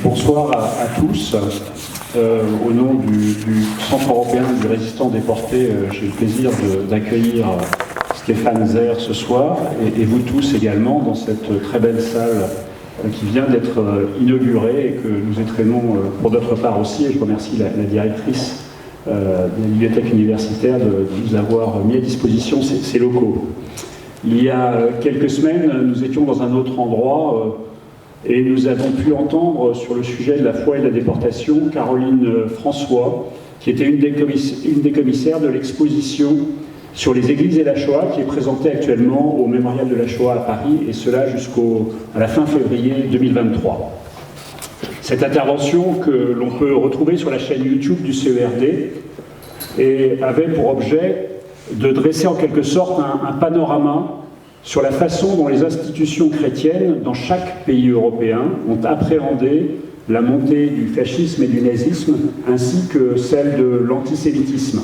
Bonsoir à tous. Au nom du Centre européen du résistant déporté, j'ai le plaisir d'accueillir Stéphane Zerr ce soir et vous tous également dans cette très belle salle qui vient d'être inaugurée et que nous étrenons pour d'autre part aussi. Et je remercie la directrice de la bibliothèque universitaire de nous avoir mis à disposition ces locaux. Il y a quelques semaines, nous étions dans un autre endroit et nous avons pu entendre sur le sujet de la foi et de la déportation Caroline François, qui était une des commissaires de l'exposition sur les églises et la Shoah, qui est présentée actuellement au Mémorial de la Shoah à Paris, et cela jusqu'à la fin février 2023. Cette intervention que l'on peut retrouver sur la chaîne YouTube du CERD avait pour objet de dresser en quelque sorte un panorama sur la façon dont les institutions chrétiennes dans chaque pays européen ont appréhendé la montée du fascisme et du nazisme, ainsi que celle de l'antisémitisme.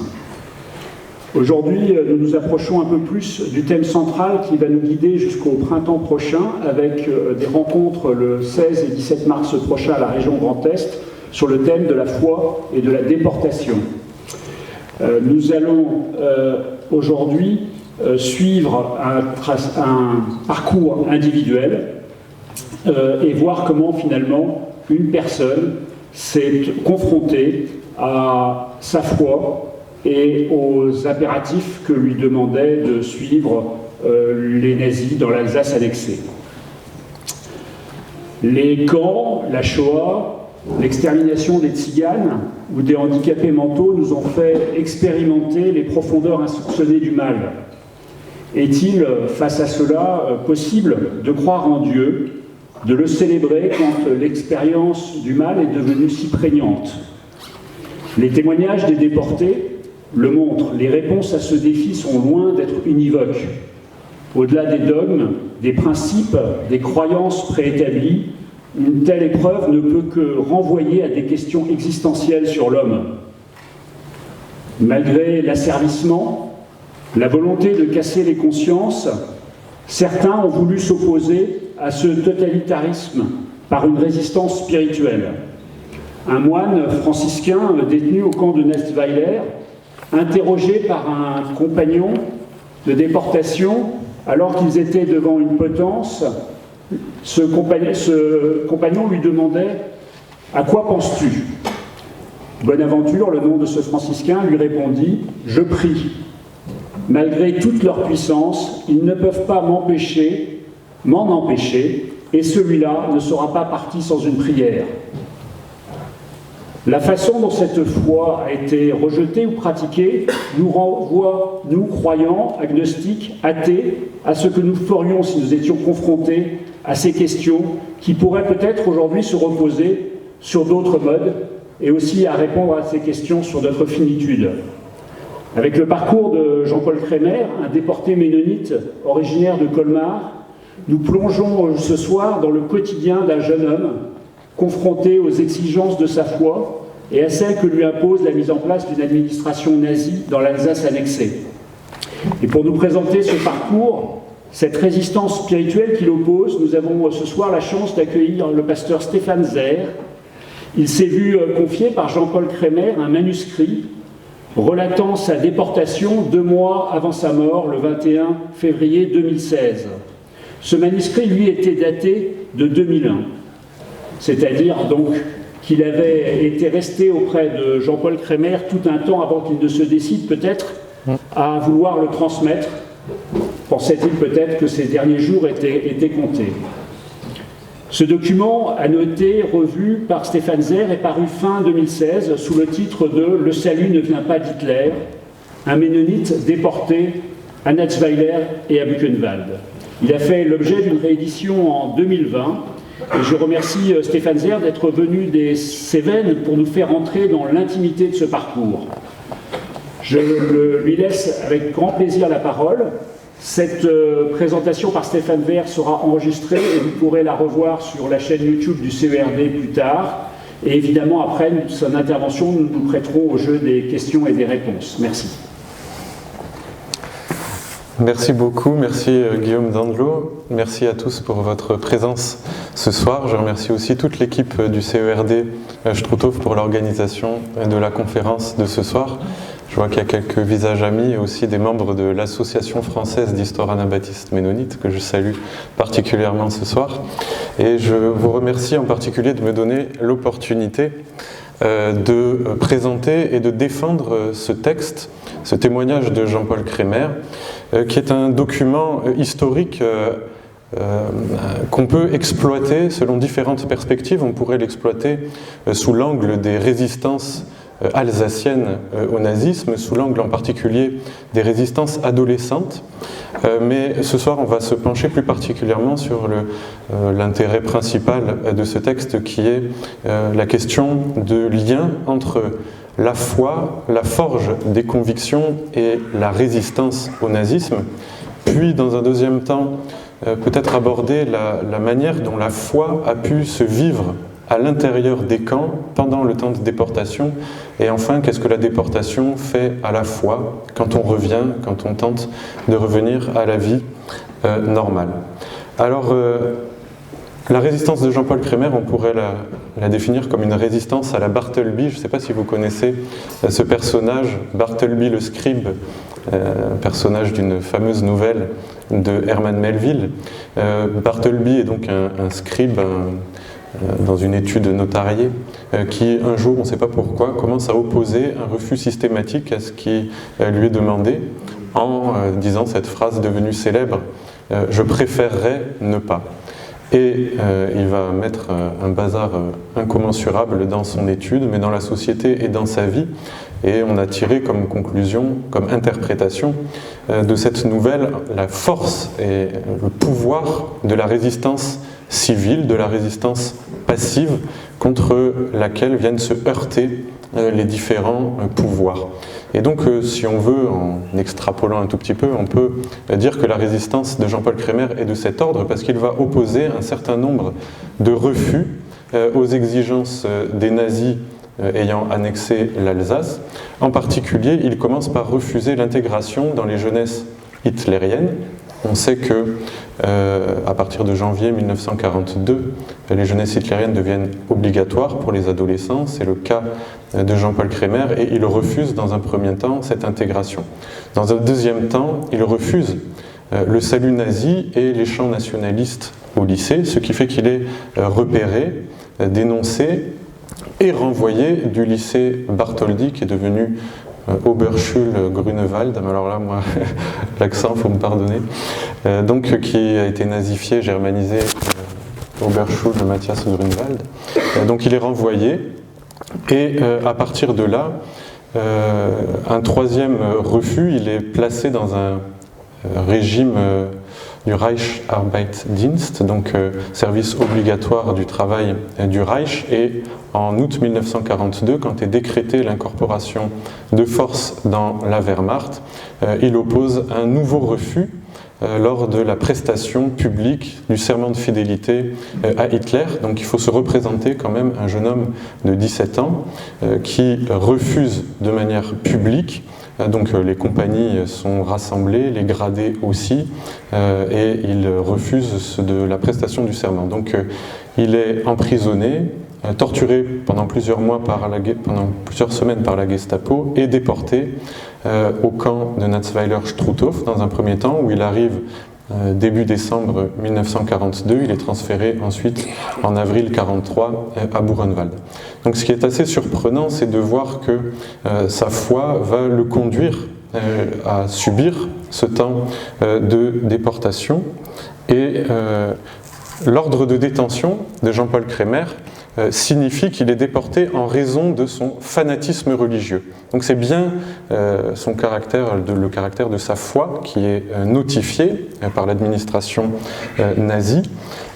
Aujourd'hui, nous nous approchons un peu plus du thème central qui va nous guider jusqu'au printemps prochain, avec des rencontres le 16 et 17 mars prochain à la région Grand Est, sur le thème de la foi et de la déportation. Nous allons aujourd'hui suivre un parcours individuel et voir comment finalement une personne s'est confrontée à sa foi et aux impératifs que lui demandaient de suivre les nazis dans l'Alsace annexée. Les camps, la Shoah, l'extermination des tziganes ou des handicapés mentaux nous ont fait expérimenter les profondeurs insoupçonnées du mal. Est-il, face à cela, possible de croire en Dieu, de le célébrer quand l'expérience du mal est devenue si prégnante? Les témoignages des déportés le montrent, les réponses à ce défi sont loin d'être univoques. Au-delà des dogmes, des principes, des croyances préétablies, une telle épreuve ne peut que renvoyer à des questions existentielles sur l'homme. Malgré l'asservissement, la volonté de casser les consciences, certains ont voulu s'opposer à ce totalitarisme par une résistance spirituelle. Un moine franciscain détenu au camp de Natzweiler, interrogé par un compagnon de déportation alors qu'ils étaient devant une potence, ce compagnon lui demandait « À quoi penses-tu » Bonaventure, le nom de ce franciscain, lui répondit « Je prie ». Malgré toute leur puissance, ils ne peuvent pas m'en empêcher, et celui-là ne sera pas parti sans une prière. La façon dont cette foi a été rejetée ou pratiquée nous renvoie, nous croyants, agnostiques, athées, à ce que nous ferions si nous étions confrontés à ces questions qui pourraient peut-être aujourd'hui se reposer sur d'autres modes et aussi à répondre à ces questions sur notre finitude. Avec le parcours de Jean-Paul Kremer, un déporté ménonite originaire de Colmar, nous plongeons ce soir dans le quotidien d'un jeune homme confronté aux exigences de sa foi et à celles que lui impose la mise en place d'une administration nazie dans l'Alsace annexée. Et pour nous présenter ce parcours, cette résistance spirituelle qui l'oppose, nous avons ce soir la chance d'accueillir le pasteur Stéphane Zerr. Il s'est vu confier par Jean-Paul Kremer un manuscrit relatant sa déportation 2 mois avant sa mort, le 21 février 2016. Ce manuscrit, lui, était daté de 2001, c'est-à-dire donc qu'il avait été resté auprès de Jean-Paul Kremer tout un temps avant qu'il ne se décide peut-être à vouloir le transmettre. Pensait-il peut-être que ses derniers jours étaient comptés. Ce document, à noter, revu par Stéphane Zerr, est paru fin 2016 sous le titre de « Le salut ne vient pas d'Hitler », un ménonite déporté à Natzweiler et à Buchenwald. Il a fait l'objet d'une réédition en 2020 et je remercie Stéphane Zerr d'être venu des Cévennes pour nous faire entrer dans l'intimité de ce parcours. Je lui laisse avec grand plaisir la parole. Cette présentation par Stéphane Vert sera enregistrée et vous pourrez la revoir sur la chaîne YouTube du CERD plus tard. Et évidemment, après son intervention, nous nous prêterons au jeu des questions et des réponses. Merci. Merci beaucoup, merci Guillaume Dandelot, merci à tous pour votre présence ce soir. Je remercie aussi toute l'équipe du CERD Struthof pour l'organisation de la conférence de ce soir. Je vois qu'il y a quelques visages amis et aussi des membres de l'Association française d'histoire anabaptiste ménonite que je salue particulièrement ce soir. Et je vous remercie en particulier de me donner l'opportunité de présenter et de défendre ce texte, ce témoignage de Jean-Paul Crémer, qui est un document historique qu'on peut exploiter selon différentes perspectives. On pourrait l'exploiter sous l'angle des résistances alsaciennes au nazisme, sous l'angle en particulier des résistances adolescentes. Mais ce soir, on va se pencher plus particulièrement sur l'intérêt principal de ce texte, qui est la question de lien entre la foi, la forge des convictions et la résistance au nazisme. Puis, dans un deuxième temps, peut-être aborder la manière dont la foi a pu se vivre à l'intérieur des camps pendant le temps de déportation. Et enfin, qu'est-ce que la déportation fait à la foi quand on revient, quand on tente de revenir à la vie normale. Alors, la résistance de Jean-Paul Crémer, on pourrait la définir comme une résistance à la Bartleby. Je ne sais pas si vous connaissez ce personnage, Bartleby le scribe, personnage d'une fameuse nouvelle de Herman Melville. Bartleby est donc un scribe, dans une étude notariée, qui un jour, on ne sait pas pourquoi, commence à opposer un refus systématique à ce qui lui est demandé, en disant cette phrase devenue célèbre « Je préférerais ne pas ». Et il va mettre un bazar incommensurable dans son étude, mais dans la société et dans sa vie. Et on a tiré comme conclusion, comme interprétation de cette nouvelle, la force et le pouvoir de la résistance civile, de la résistance passive contre laquelle viennent se heurter les différents pouvoirs. Et donc, si on veut, en extrapolant un tout petit peu, on peut dire que la résistance de Jean-Paul Crémer est de cet ordre parce qu'il va opposer un certain nombre de refus aux exigences des nazis ayant annexé l'Alsace. En particulier, il commence par refuser l'intégration dans les jeunesses hitlériennes. On sait que à partir de janvier 1942, les jeunesses hitlériennes deviennent obligatoires pour les adolescents. C'est le cas de Jean-Paul Crémer et il refuse dans un premier temps cette intégration. Dans un deuxième temps, il refuse le salut nazi et les chants nationalistes au lycée, ce qui fait qu'il est repéré, dénoncé et renvoyé du lycée Bartholdi, qui est devenu Oberschule-Grunewald, alors là, moi, l'accent, il faut me pardonner, donc qui a été nazifié, germanisé, Oberschule Matthias Grunewald. Donc il est renvoyé, et à partir de là, un troisième refus, il est placé dans un régime du Reich-Arbeitsdienst, donc service obligatoire du travail du Reich, et en août 1942, quand est décrétée l'incorporation de force dans la Wehrmacht, il oppose un nouveau refus lors de la prestation publique du serment de fidélité à Hitler. Donc il faut se représenter quand même un jeune homme de 17 ans qui refuse de manière publique. Donc les compagnies sont rassemblées, les gradés aussi, et il refuse de la prestation du serment. Donc il est emprisonné, torturé pendant plusieurs semaines par la Gestapo et déporté au camp de Natzweiler-Struthof dans un premier temps, où il arrive début décembre 1942, il est transféré ensuite en avril 1943 à Buchenwald. Donc ce qui est assez surprenant, c'est de voir que sa foi va le conduire à subir ce temps de déportation. Et l'ordre de détention de Jean-Paul Crémer signifie qu'il est déporté en raison de son fanatisme religieux. Donc c'est bien le caractère de sa foi qui est notifié par l'administration nazie.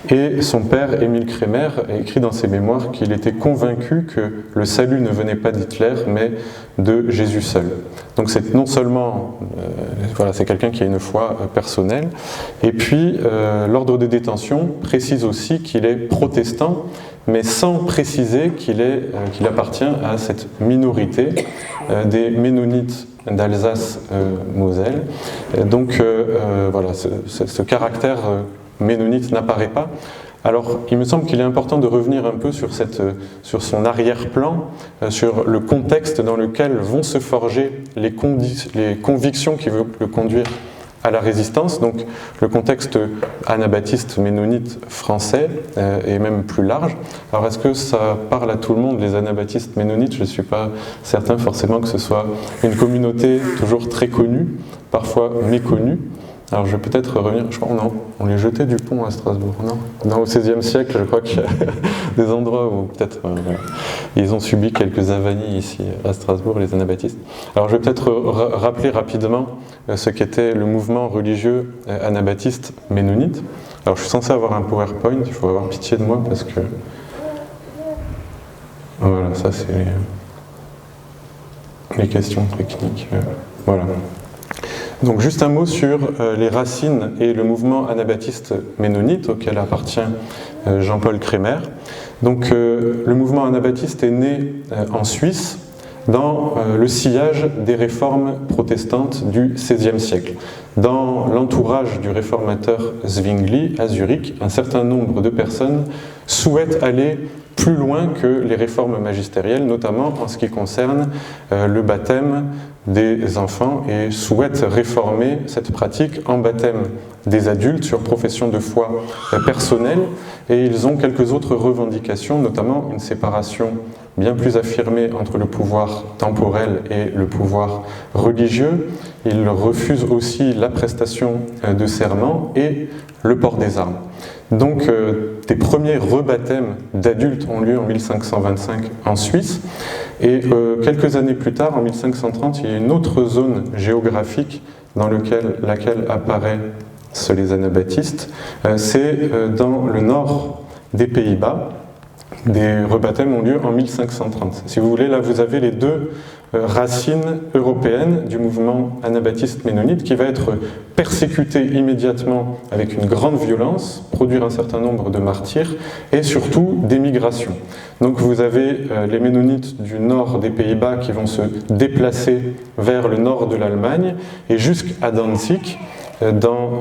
Et son père, Émile Kremer, a écrit dans ses mémoires qu'il était convaincu que le salut ne venait pas d'Hitler, mais de Jésus seul. Donc c'est non seulement, c'est quelqu'un qui a une foi personnelle, et puis l'ordre de détention précise aussi qu'il est protestant, mais sans préciser qu'il appartient à cette minorité des Ménonites d'Alsace-Moselle. Donc ce caractère ménonite n'apparaît pas. Alors, il me semble qu'il est important de revenir un peu sur son arrière-plan, sur le contexte dans lequel vont se forger les convictions qui veulent le conduire à la résistance, donc le contexte anabaptiste ménonite français et même plus large. Alors, est-ce que ça parle à tout le monde, les anabaptistes ménonites? Je ne suis pas certain forcément que ce soit une communauté toujours très connue, parfois méconnue. Alors je vais peut-être revenir, je crois on les jetait du pont à Strasbourg, non, au XVIe siècle, je crois qu'il y a des endroits où peut-être ils ont subi quelques avanies ici à Strasbourg, les anabaptistes. Alors je vais peut-être rappeler rapidement ce qu'était le mouvement religieux anabaptiste ménonite. Alors je suis censé avoir un PowerPoint, il faut avoir pitié de moi parce que... Voilà, ça c'est les questions techniques. Voilà. Donc juste un mot sur les racines et le mouvement anabaptiste ménonite auquel appartient Jean-Paul Kremer. Donc le mouvement anabaptiste est né en Suisse dans le sillage des réformes protestantes du XVIe siècle. Dans l'entourage du réformateur Zwingli à Zurich, un certain nombre de personnes souhaitent aller plus loin que les réformes magistérielles, notamment en ce qui concerne le baptême des enfants, et souhaitent réformer cette pratique en baptême des adultes sur profession de foi personnelle. Et ils ont quelques autres revendications, notamment une séparation bien plus affirmée entre le pouvoir temporel et le pouvoir religieux. Ils refusent aussi la prestation de serment et le port des armes. Donc des premiers rebaptêmes d'adultes ont lieu en 1525 en Suisse, et quelques années plus tard, en 1530, il y a une autre zone géographique dans laquelle apparaissent les anabaptistes, c'est dans le nord des Pays-Bas. Des rebaptêmes ont lieu en 1530. Si vous voulez, là vous avez les deux racines européennes du mouvement anabaptiste ménonite qui va être persécuté immédiatement avec une grande violence, produire un certain nombre de martyrs et surtout des migrations. Donc vous avez les ménonites du nord des Pays-Bas qui vont se déplacer vers le nord de l'Allemagne et jusqu'à Danzig, dans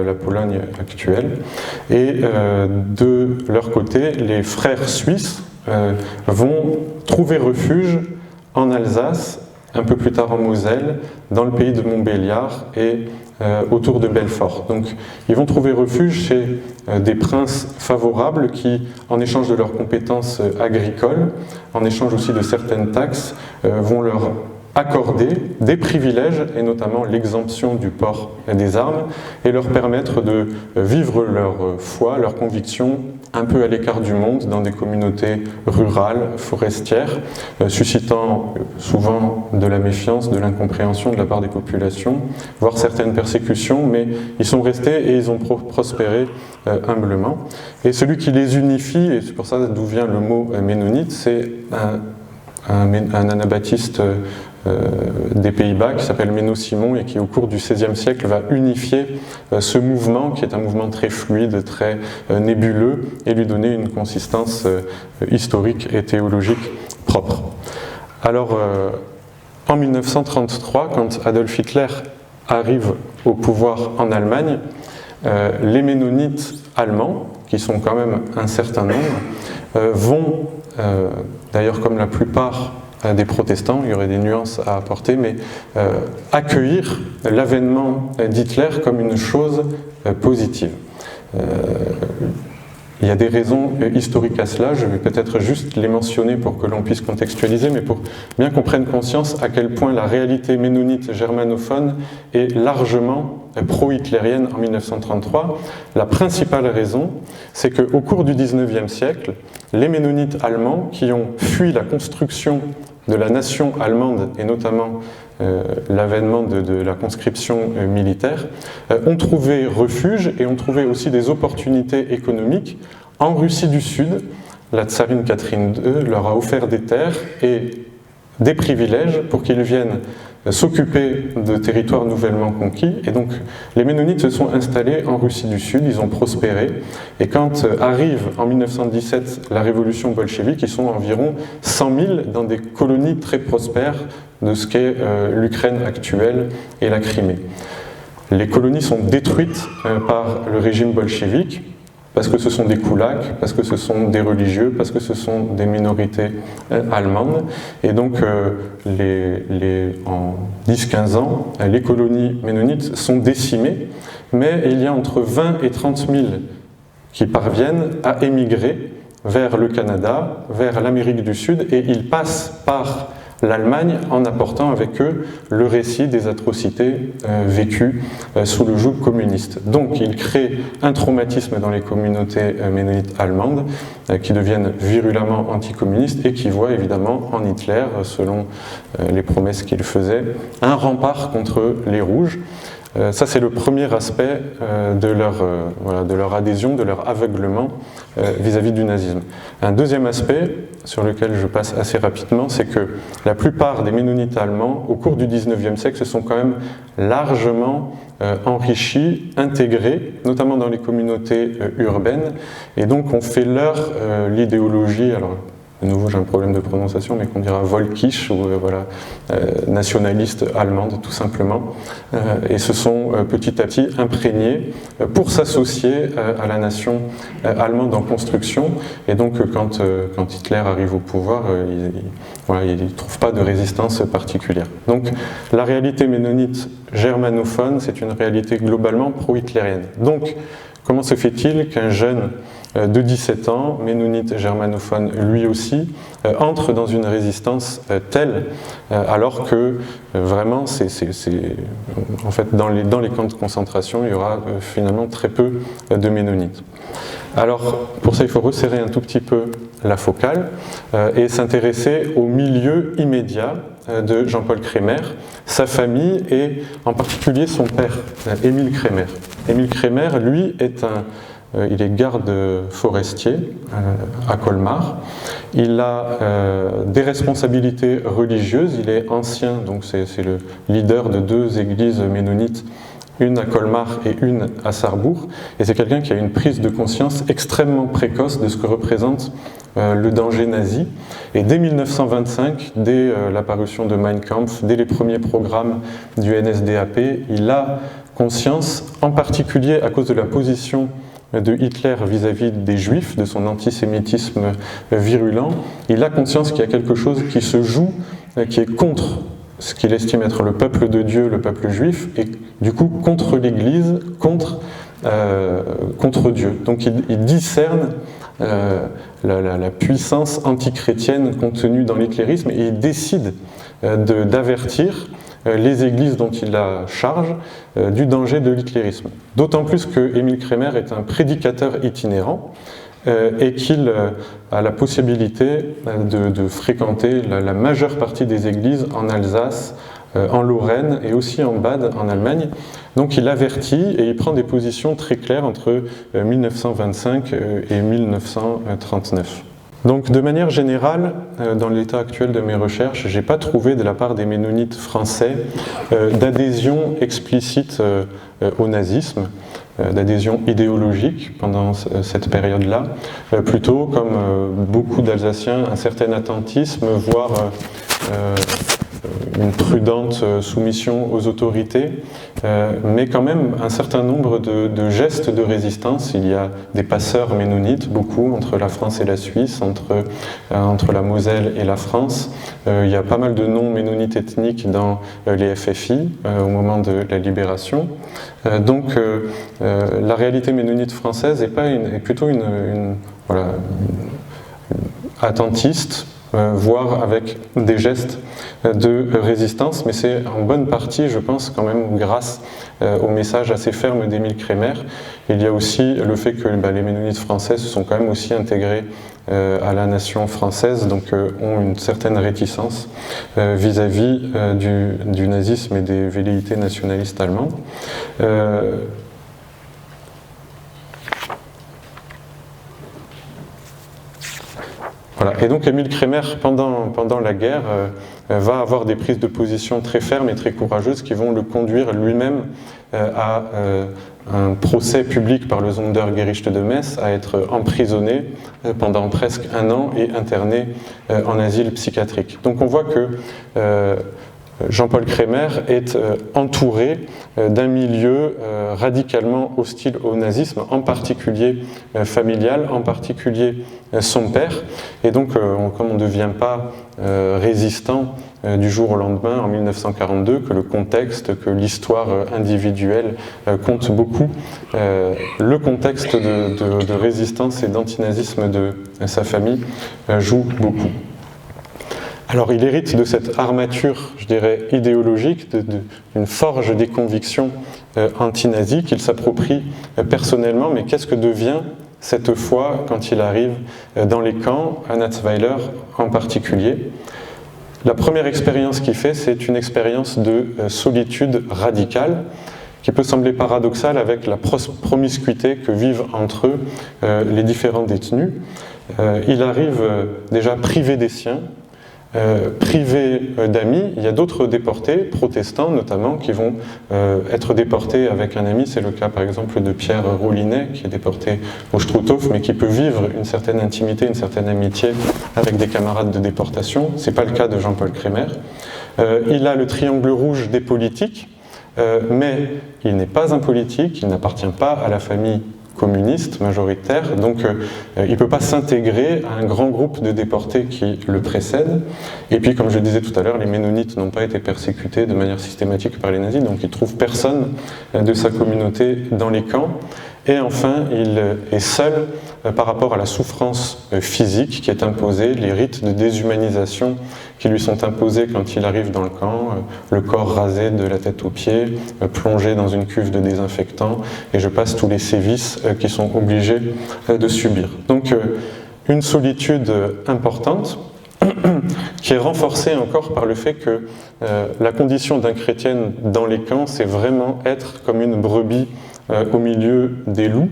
la Pologne actuelle. Et de leur côté, les frères suisses vont trouver refuge en Alsace, un peu plus tard en Moselle, dans le pays de Montbéliard et autour de Belfort. Donc ils vont trouver refuge chez des princes favorables qui, en échange de leurs compétences agricoles, en échange aussi de certaines taxes, vont leur accorder des privilèges, et notamment l'exemption du port des armes, et leur permettre de vivre leur foi, leurs convictions, un peu à l'écart du monde, dans des communautés rurales, forestières, suscitant souvent de la méfiance, de l'incompréhension de la part des populations, voire certaines persécutions, mais ils sont restés et ils ont prospéré humblement. Et celui qui les unifie, et c'est pour ça d'où vient le mot ménonite, c'est un anabaptiste des Pays-Bas qui s'appelle Menno Simon et qui au cours du XVIe siècle va unifier ce mouvement qui est un mouvement très fluide, très nébuleux, et lui donner une consistance historique et théologique propre. Alors en 1933, quand Adolf Hitler arrive au pouvoir en Allemagne, les ménonites allemands, qui sont quand même un certain nombre, vont, d'ailleurs comme la plupart des protestants, il y aurait des nuances à apporter, mais accueillir l'avènement d'Hitler comme une chose positive. Il y a des raisons historiques à cela, je vais peut-être juste les mentionner pour que l'on puisse contextualiser, mais pour bien qu'on prenne conscience à quel point la réalité ménonite germanophone est largement pro-hitlérienne en 1933. La principale raison, c'est qu'au cours du XIXe siècle, les ménonites allemands qui ont fui la construction de la nation allemande, et notamment l'avènement de la conscription militaire, ont trouvé refuge et ont trouvé aussi des opportunités économiques en Russie du Sud. La tsarine Catherine II leur a offert des terres et des privilèges pour qu'ils viennent s'occuper de territoires nouvellement conquis. Et donc les ménonites se sont installés en Russie du Sud, ils ont prospéré. Et quand arrive en 1917 la révolution bolchevique, ils sont environ 100 000 dans des colonies très prospères de ce qu'est l'Ukraine actuelle et la Crimée. Les colonies sont détruites par le régime bolchevique, parce que ce sont des koulaks, parce que ce sont des religieux, parce que ce sont des minorités allemandes. Et donc, en 10-15 ans, les colonies ménonites sont décimées, mais il y a entre 20 et 30 000 qui parviennent à émigrer vers le Canada, vers l'Amérique du Sud, et ils passent par l'Allemagne en apportant avec eux le récit des atrocités vécues sous le joug communiste. Donc il crée un traumatisme dans les communautés ménonites allemandes qui deviennent virulemment anticommunistes et qui voient évidemment en Hitler, selon les promesses qu'il faisait, un rempart contre les Rouges. Ça, c'est le premier aspect de leur adhésion, de leur aveuglement vis-à-vis du nazisme. Un deuxième aspect, sur lequel je passe assez rapidement, c'est que la plupart des ménonites allemands, au cours du XIXe siècle, se sont quand même largement enrichis, intégrés, notamment dans les communautés urbaines, et donc ont fait leur l'idéologie, alors de nouveau j'ai un problème de prononciation, mais qu'on dira Volkisch, ou nationaliste allemande tout simplement, et se sont petit à petit imprégnés pour s'associer à la nation allemande en construction. Et donc quand Hitler arrive au pouvoir, il ne trouve pas de résistance particulière. Donc la réalité ménonite germanophone, c'est une réalité globalement pro-hitlérienne. Donc comment se fait-il qu'un jeune de 17 ans, ménonite germanophone lui aussi, entre dans une résistance telle, alors que vraiment, en fait, dans les camps de concentration, il y aura finalement très peu de ménonites. Alors, pour ça, il faut resserrer un tout petit peu la focale et s'intéresser au milieu immédiat de Jean-Paul Crémer, sa famille et en particulier son père, Émile Crémer. Émile Crémer, lui, il est garde forestier à Colmar. Il a des responsabilités religieuses. Il est ancien, donc c'est le leader de 2 églises ménonites, une à Colmar et une à Sarrebourg. Et c'est quelqu'un qui a une prise de conscience extrêmement précoce de ce que représente le danger nazi. Et dès 1925, dès l'apparition de Mein Kampf, dès les premiers programmes du NSDAP, il a conscience, en particulier à cause de la position de Hitler vis-à-vis des Juifs, de son antisémitisme virulent, il a conscience qu'il y a quelque chose qui se joue, qui est contre ce qu'il estime être le peuple de Dieu, le peuple juif, et du coup contre l'Église, contre Dieu. Donc il discerne la puissance antichrétienne contenue dans l'hitlérisme et il décide d'avertir les églises dont il a charge du danger de l'hitlérisme. D'autant plus que Émile Crémer est un prédicateur itinérant et qu'il a la possibilité de fréquenter la majeure partie des églises en Alsace, en Lorraine et aussi en Bade en Allemagne. Donc il avertit et il prend des positions très claires entre 1925 et 1939. Donc de manière générale, dans l'état actuel de mes recherches, je n'ai pas trouvé de la part des ménonites français d'adhésion explicite au nazisme, d'adhésion idéologique pendant cette période-là, plutôt comme beaucoup d'Alsaciens, un certain attentisme, voire une prudente soumission aux autorités, mais quand même un certain nombre de gestes de résistance. Il y a des passeurs ménonites, beaucoup, entre la France et la Suisse, entre la Moselle et la France. Il y a pas mal de noms ménonites ethniques dans les FFI au moment de la libération. Donc la réalité ménonite française est plutôt une attentiste, voire avec des gestes de résistance, mais c'est en bonne partie, je pense, quand même grâce au message assez ferme d'Émile Kremer. Il y a aussi le fait que les ménonites français se sont quand même aussi intégrés à la nation française, donc ont une certaine réticence vis-à-vis du nazisme et des velléités nationalistes allemandes. Voilà. Et donc Émile Kremer, pendant la guerre, va avoir des prises de position très fermes et très courageuses qui vont le conduire lui-même à un procès public par le Sondergericht de Metz, à être emprisonné pendant presque 1 an et interné en asile psychiatrique. Donc on voit que Jean-Paul Kremer est entouré d'un milieu radicalement hostile au nazisme, en particulier familial, en particulier son père. Et donc, comme on ne devient pas résistant du jour au lendemain, en 1942, que le contexte, que l'histoire individuelle compte beaucoup, le contexte de résistance et d'antinazisme de sa famille joue beaucoup. Alors il hérite de cette armature, je dirais, idéologique, d'une forge des convictions antinazies qu'il s'approprie personnellement, mais qu'est-ce que devient cette foi quand il arrive dans les camps, à Natzweiler en particulier? La première expérience qu'il fait, c'est une expérience de solitude radicale, qui peut sembler paradoxale avec la promiscuité que vivent entre eux les différents détenus. Il arrive déjà privé des siens, privé d'amis. Il y a d'autres déportés, protestants notamment, qui vont être déportés avec un ami. C'est le cas par exemple de Pierre Roulinet, qui est déporté au Struthof, mais qui peut vivre une certaine intimité, une certaine amitié avec des camarades de déportation. Ce n'est pas le cas de Jean-Paul Kremer. Il a le triangle rouge des politiques, mais il n'est pas un politique, il n'appartient pas à la famille communiste majoritaire, donc il ne peut pas s'intégrer à un grand groupe de déportés qui le précède. Et puis, comme je le disais tout à l'heure, les ménonites n'ont pas été persécutés de manière systématique par les nazis, donc il ne trouve personne de sa communauté dans les camps. Et enfin, il est seul par rapport à la souffrance physique qui est imposée, les rites de déshumanisation qui lui sont imposés quand il arrive dans le camp, le corps rasé de la tête aux pieds, plongé dans une cuve de désinfectant, et je passe tous les sévices qu'ils sont obligés de subir. Donc une solitude importante, qui est renforcée encore par le fait que la condition d'un chrétien dans les camps, c'est vraiment être comme une brebis au milieu des loups,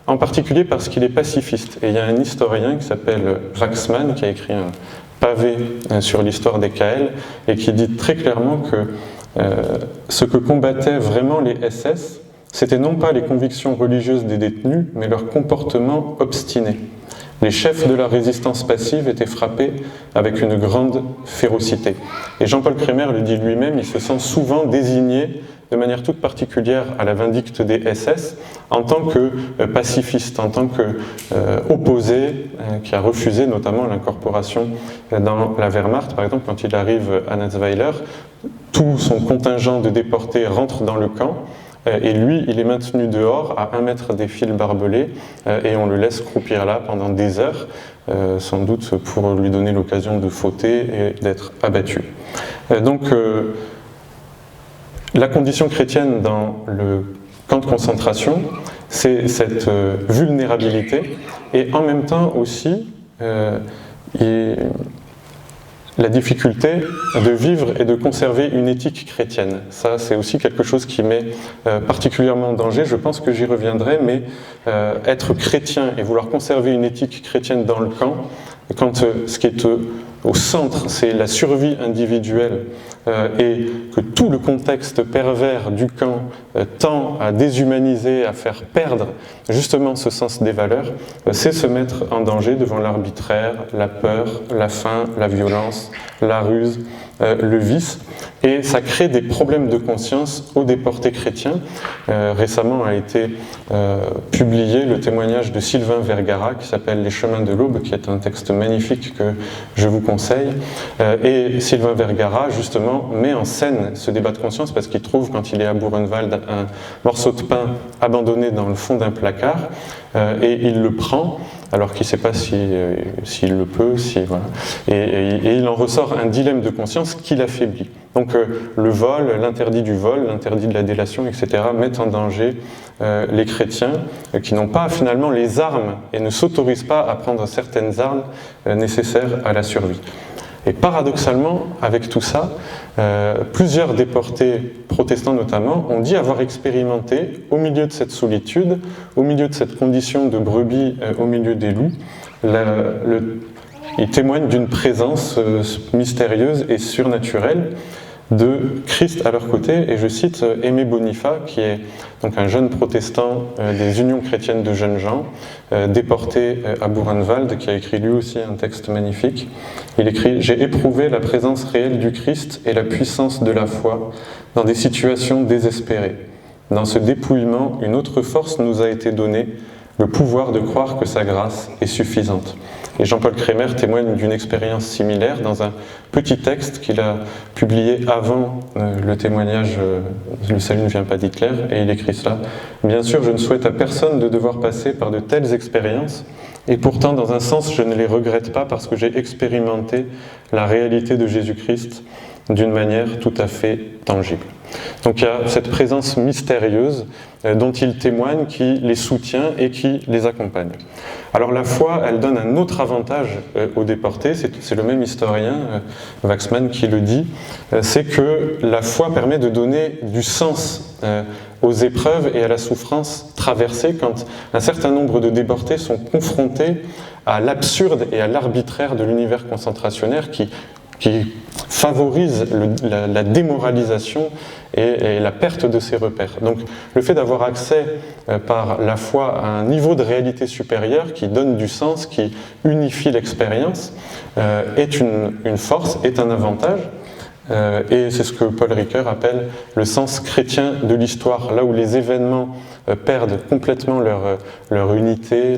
en particulier parce qu'il est pacifiste. Et il y a un historien qui s'appelle Waxman, qui a écrit un pavé sur l'histoire des KL, et qui dit très clairement que ce que combattaient vraiment les SS, c'était non pas les convictions religieuses des détenus, mais leur comportement obstiné. Les chefs de la résistance passive étaient frappés avec une grande férocité. Et Jean-Paul Kremer le dit lui-même, il se sent souvent désigné de manière toute particulière à la vindicte des SS en tant que pacifiste, en tant qu'opposé, qui a refusé notamment l'incorporation dans la Wehrmacht. Par exemple, quand il arrive à Natzweiler, tout son contingent de déportés rentre dans le camp, et lui, il est maintenu dehors à 1 mètre des fils barbelés, et on le laisse croupir là pendant des heures, sans doute pour lui donner l'occasion de fauter et d'être abattu. Donc, la condition chrétienne dans le camp de concentration, c'est cette vulnérabilité, et en même temps aussi la difficulté de vivre et de conserver une éthique chrétienne. Ça, c'est aussi quelque chose qui met particulièrement en danger. Je pense que j'y reviendrai, mais être chrétien et vouloir conserver une éthique chrétienne dans le camp, quand ce qui est au centre, c'est la survie individuelle, et que tout le contexte pervers du camp tend à déshumaniser, à faire perdre justement ce sens des valeurs, c'est se mettre en danger devant l'arbitraire, la peur, la faim, la violence, la ruse, le vice, et ça crée des problèmes de conscience aux déportés chrétiens. Récemment a été publié le témoignage de Sylvain Vergara qui s'appelle « Les chemins de l'aube », qui est un texte magnifique que je vous conseille. Et Sylvain Vergara, justement, met en scène ce débat de conscience parce qu'il trouve, quand il est à Buchenwald, un morceau de pain abandonné dans le fond d'un placard, et il le prend, alors qu'il ne sait pas s'il le peut, voilà. Et il en ressort un dilemme de conscience qui l'affaiblit. Donc le vol, l'interdit du vol, l'interdit de la délation, etc., mettent en danger les chrétiens qui n'ont pas finalement les armes et ne s'autorisent pas à prendre certaines armes nécessaires à la survie. Et paradoxalement, avec tout ça, plusieurs déportés protestants notamment ont dit avoir expérimenté, au milieu de cette solitude, au milieu de cette condition de brebis au milieu des loups, ils témoignent d'une présence mystérieuse et surnaturelle de Christ à leur côté. Et je cite Aimé Bonifa, qui est donc un jeune protestant des Unions chrétiennes de jeunes gens, déporté à Buchenwald, qui a écrit lui aussi un texte magnifique. Il écrit « J'ai éprouvé la présence réelle du Christ et la puissance de la foi dans des situations désespérées. Dans ce dépouillement, une autre force nous a été donnée, le pouvoir de croire que sa grâce est suffisante. » Et Jean-Paul Kremer témoigne d'une expérience similaire dans un petit texte qu'il a publié avant le témoignage « Le salut ne vient pas d'Hitler », et il écrit cela. « Bien sûr, je ne souhaite à personne de devoir passer par de telles expériences, et pourtant, dans un sens, je ne les regrette pas parce que j'ai expérimenté la réalité de Jésus-Christ d'une manière tout à fait tangible. » Donc il y a cette présence mystérieuse dont il témoigne, qui les soutient et qui les accompagne. Alors la foi, elle donne un autre avantage aux déportés, c'est le même historien, Waxman, qui le dit, c'est que la foi permet de donner du sens aux épreuves et à la souffrance traversée quand un certain nombre de déportés sont confrontés à l'absurde et à l'arbitraire de l'univers concentrationnaire qui favorise la démoralisation et la perte de ses repères. Donc le fait d'avoir accès par la foi à un niveau de réalité supérieure qui donne du sens, qui unifie l'expérience, est une force, est un avantage. Et c'est ce que Paul Ricoeur appelle le sens chrétien de l'histoire, là où les événements perdent complètement leur unité,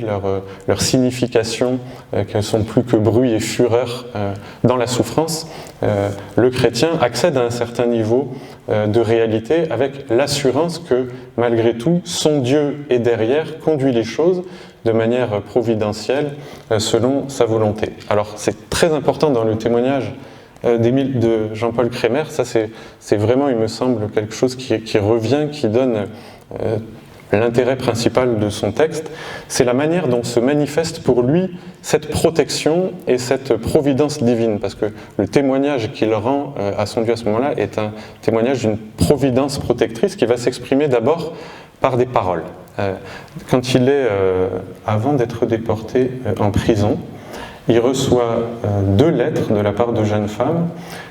leur signification, qu'elles sont plus que bruit et fureur dans la souffrance. Le chrétien accède à un certain niveau de réalité avec l'assurance que malgré tout, son Dieu est derrière, conduit les choses de manière providentielle selon sa volonté. Alors c'est très important dans le témoignage de Jean-Paul Kremer, ça c'est vraiment, il me semble, quelque chose qui revient, qui donne l'intérêt principal de son texte, c'est la manière dont se manifeste pour lui cette protection et cette providence divine, parce que le témoignage qu'il rend à son Dieu à ce moment-là est un témoignage d'une providence protectrice qui va s'exprimer d'abord par des paroles. Quand il est, avant d'être déporté en prison, il reçoit 2 lettres de la part de jeunes femmes,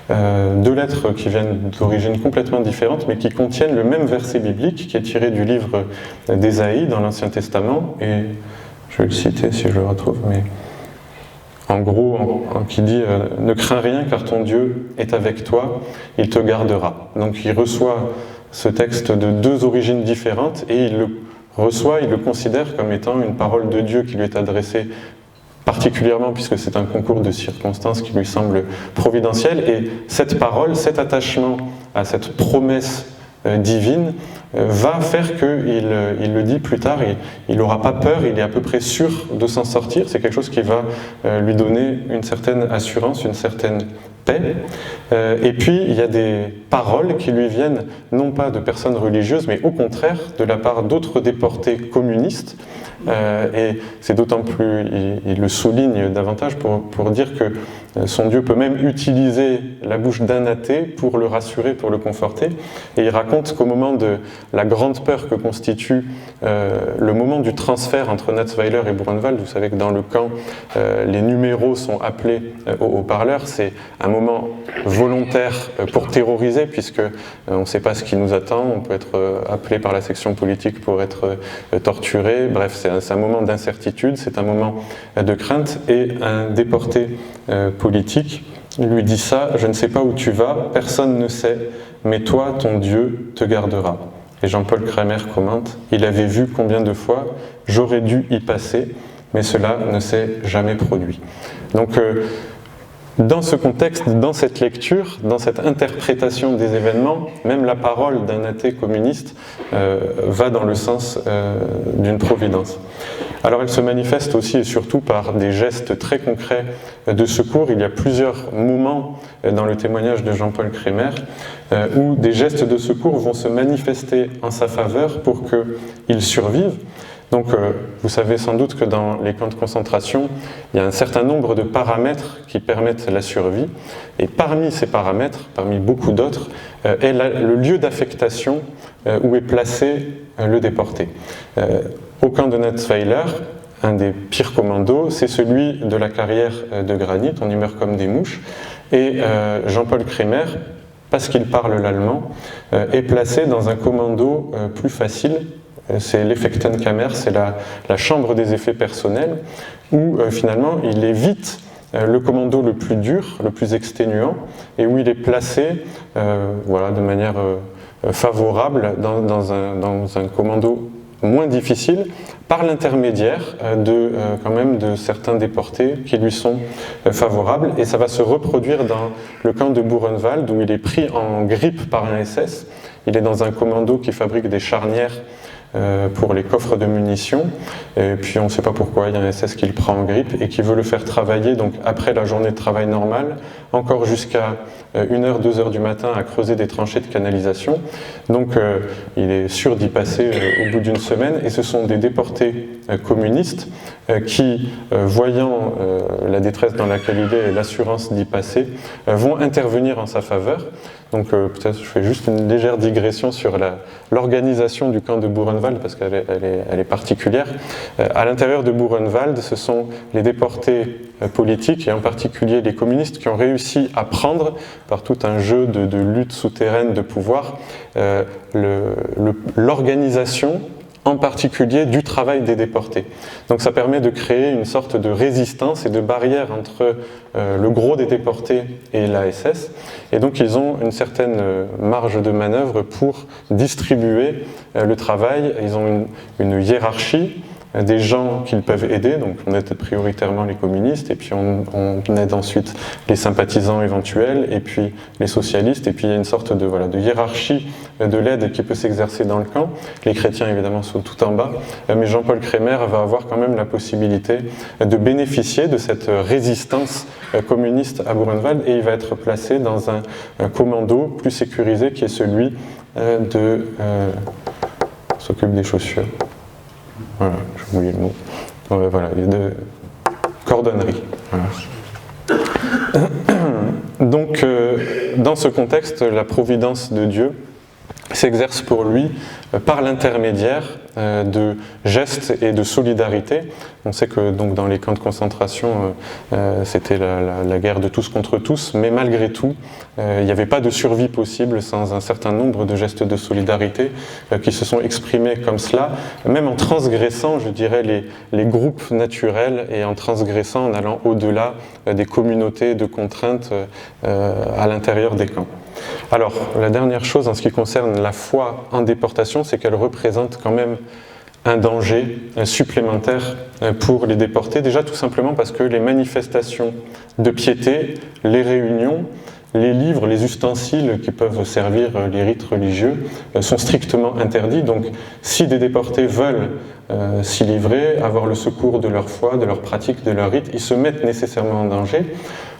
2 lettres qui viennent d'origines complètement différentes, mais qui contiennent le même verset biblique qui est tiré du livre d'Ésaïe dans l'Ancien Testament, et je vais le citer si je le retrouve, mais en gros, qui dit « Ne crains rien car ton Dieu est avec toi, il te gardera ». Donc il reçoit ce texte de 2 origines différentes et il le considère comme étant une parole de Dieu qui lui est adressée particulièrement puisque c'est un concours de circonstances qui lui semble providentiel, et cette parole, cet attachement à cette promesse divine va faire qu'il le dit plus tard, il n'aura pas peur, il est à peu près sûr de s'en sortir, c'est quelque chose qui va lui donner une certaine assurance, une certaine paix. Et puis il y a des paroles qui lui viennent non pas de personnes religieuses, mais au contraire de la part d'autres déportés communistes. Et c'est d'autant plus, il le souligne davantage pour dire que son Dieu peut même utiliser la bouche d'un athée pour le rassurer, pour le conforter. Et il raconte qu'au moment de la grande peur que constitue le moment du transfert entre Natzweiler et Buchenwald, vous savez que dans le camp, les numéros sont appelés au haut-parleur, c'est un moment volontaire pour terroriser, puisque on ne sait pas ce qui nous attend, on peut être appelé par la section politique pour être torturé, bref, c'est un moment d'incertitude, c'est un moment de crainte, et un déporté politique Il lui dit ça, je ne sais pas où tu vas, personne ne sait, mais toi, ton Dieu, te gardera. Et Jean-Paul Kremer commente, il avait vu combien de fois j'aurais dû y passer, mais cela ne s'est jamais produit. Donc, dans ce contexte, dans cette lecture, dans cette interprétation des événements, même la parole d'un athée communiste va dans le sens d'une providence. Alors elle se manifeste aussi et surtout par des gestes très concrets de secours. Il y a plusieurs moments dans le témoignage de Jean-Paul Kremer où des gestes de secours vont se manifester en sa faveur pour qu'il survive. Donc vous savez sans doute que dans les camps de concentration, il y a un certain nombre de paramètres qui permettent la survie. Et parmi ces paramètres, parmi beaucoup d'autres, est le lieu d'affectation où est placé le déporté. Au camp de Natzweiler, un des pires commandos, c'est celui de la carrière de granit, on y meurt comme des mouches. Et Jean-Paul Kremer, parce qu'il parle l'allemand, est placé dans un commando plus facile. C'est l'Effektenkammer, c'est la chambre des effets personnels, où finalement il évite le commando le plus dur, le plus exténuant, et où il est placé de manière favorable dans un commando moins difficile, par l'intermédiaire quand même de certains déportés qui lui sont favorables. Et ça va se reproduire dans le camp de Buchenwald, où il est pris en grippe par un SS. Il est dans un commando qui fabrique des charnières pour les coffres de munitions, et puis on ne sait pas pourquoi, il y a un SS qui le prend en grippe et qui veut le faire travailler, donc après la journée de travail normale, encore jusqu'à 1h, 2h du matin à creuser des tranchées de canalisation. Donc il est sûr d'y passer au bout d'une semaine, et ce sont des déportés communistes qui, voyant la détresse dans laquelle il est et l'assurance d'y passer, vont intervenir en sa faveur. Donc peut-être je fais juste une légère digression sur l'organisation du camp de Buchenwald, parce qu'elle est particulière. À l'intérieur de Buchenwald, ce sont les déportés politiques, et en particulier les communistes, qui ont réussi à prendre, par tout un jeu de lutte souterraine de pouvoir, l'organisation en particulier du travail des déportés. Donc ça permet de créer une sorte de résistance et de barrière entre le gros des déportés et la SS, et donc ils ont une certaine marge de manœuvre pour distribuer le travail. Ils ont une hiérarchie, des gens qu'ils peuvent aider, donc on aide prioritairement les communistes, et puis on aide ensuite les sympathisants éventuels, et puis les socialistes, et puis il y a une sorte de hiérarchie de l'aide qui peut s'exercer dans le camp. Les chrétiens évidemment sont tout en bas, mais Jean-Paul Kremer va avoir quand même la possibilité de bénéficier de cette résistance communiste à Buchenwald, et il va être placé dans un commando plus sécurisé qui est celui s'occupe des chaussures. Voilà, j'ai oublié le mot. Voilà, de cordonnerie. Voilà. Donc, dans ce contexte, la providence de Dieu s'exerce pour lui par l'intermédiaire de gestes et de solidarité. On sait que donc, dans les camps de concentration, c'était la guerre de tous contre tous, mais malgré tout, il n'y avait pas de survie possible sans un certain nombre de gestes de solidarité qui se sont exprimés comme cela, même en transgressant, je dirais, les groupes naturels, et en transgressant, en allant au-delà des communautés de contraintes à l'intérieur des camps. Alors, la dernière chose en ce qui concerne la foi en déportation, c'est qu'elle représente quand même un danger supplémentaire pour les déportés. Déjà tout simplement parce que les manifestations de piété, les réunions, les livres, les ustensiles qui peuvent servir les rites religieux sont strictement interdits. Donc si des déportés veulent s'y livrer, avoir le secours de leur foi, de leur pratique, de leur rite, ils se mettent nécessairement en danger.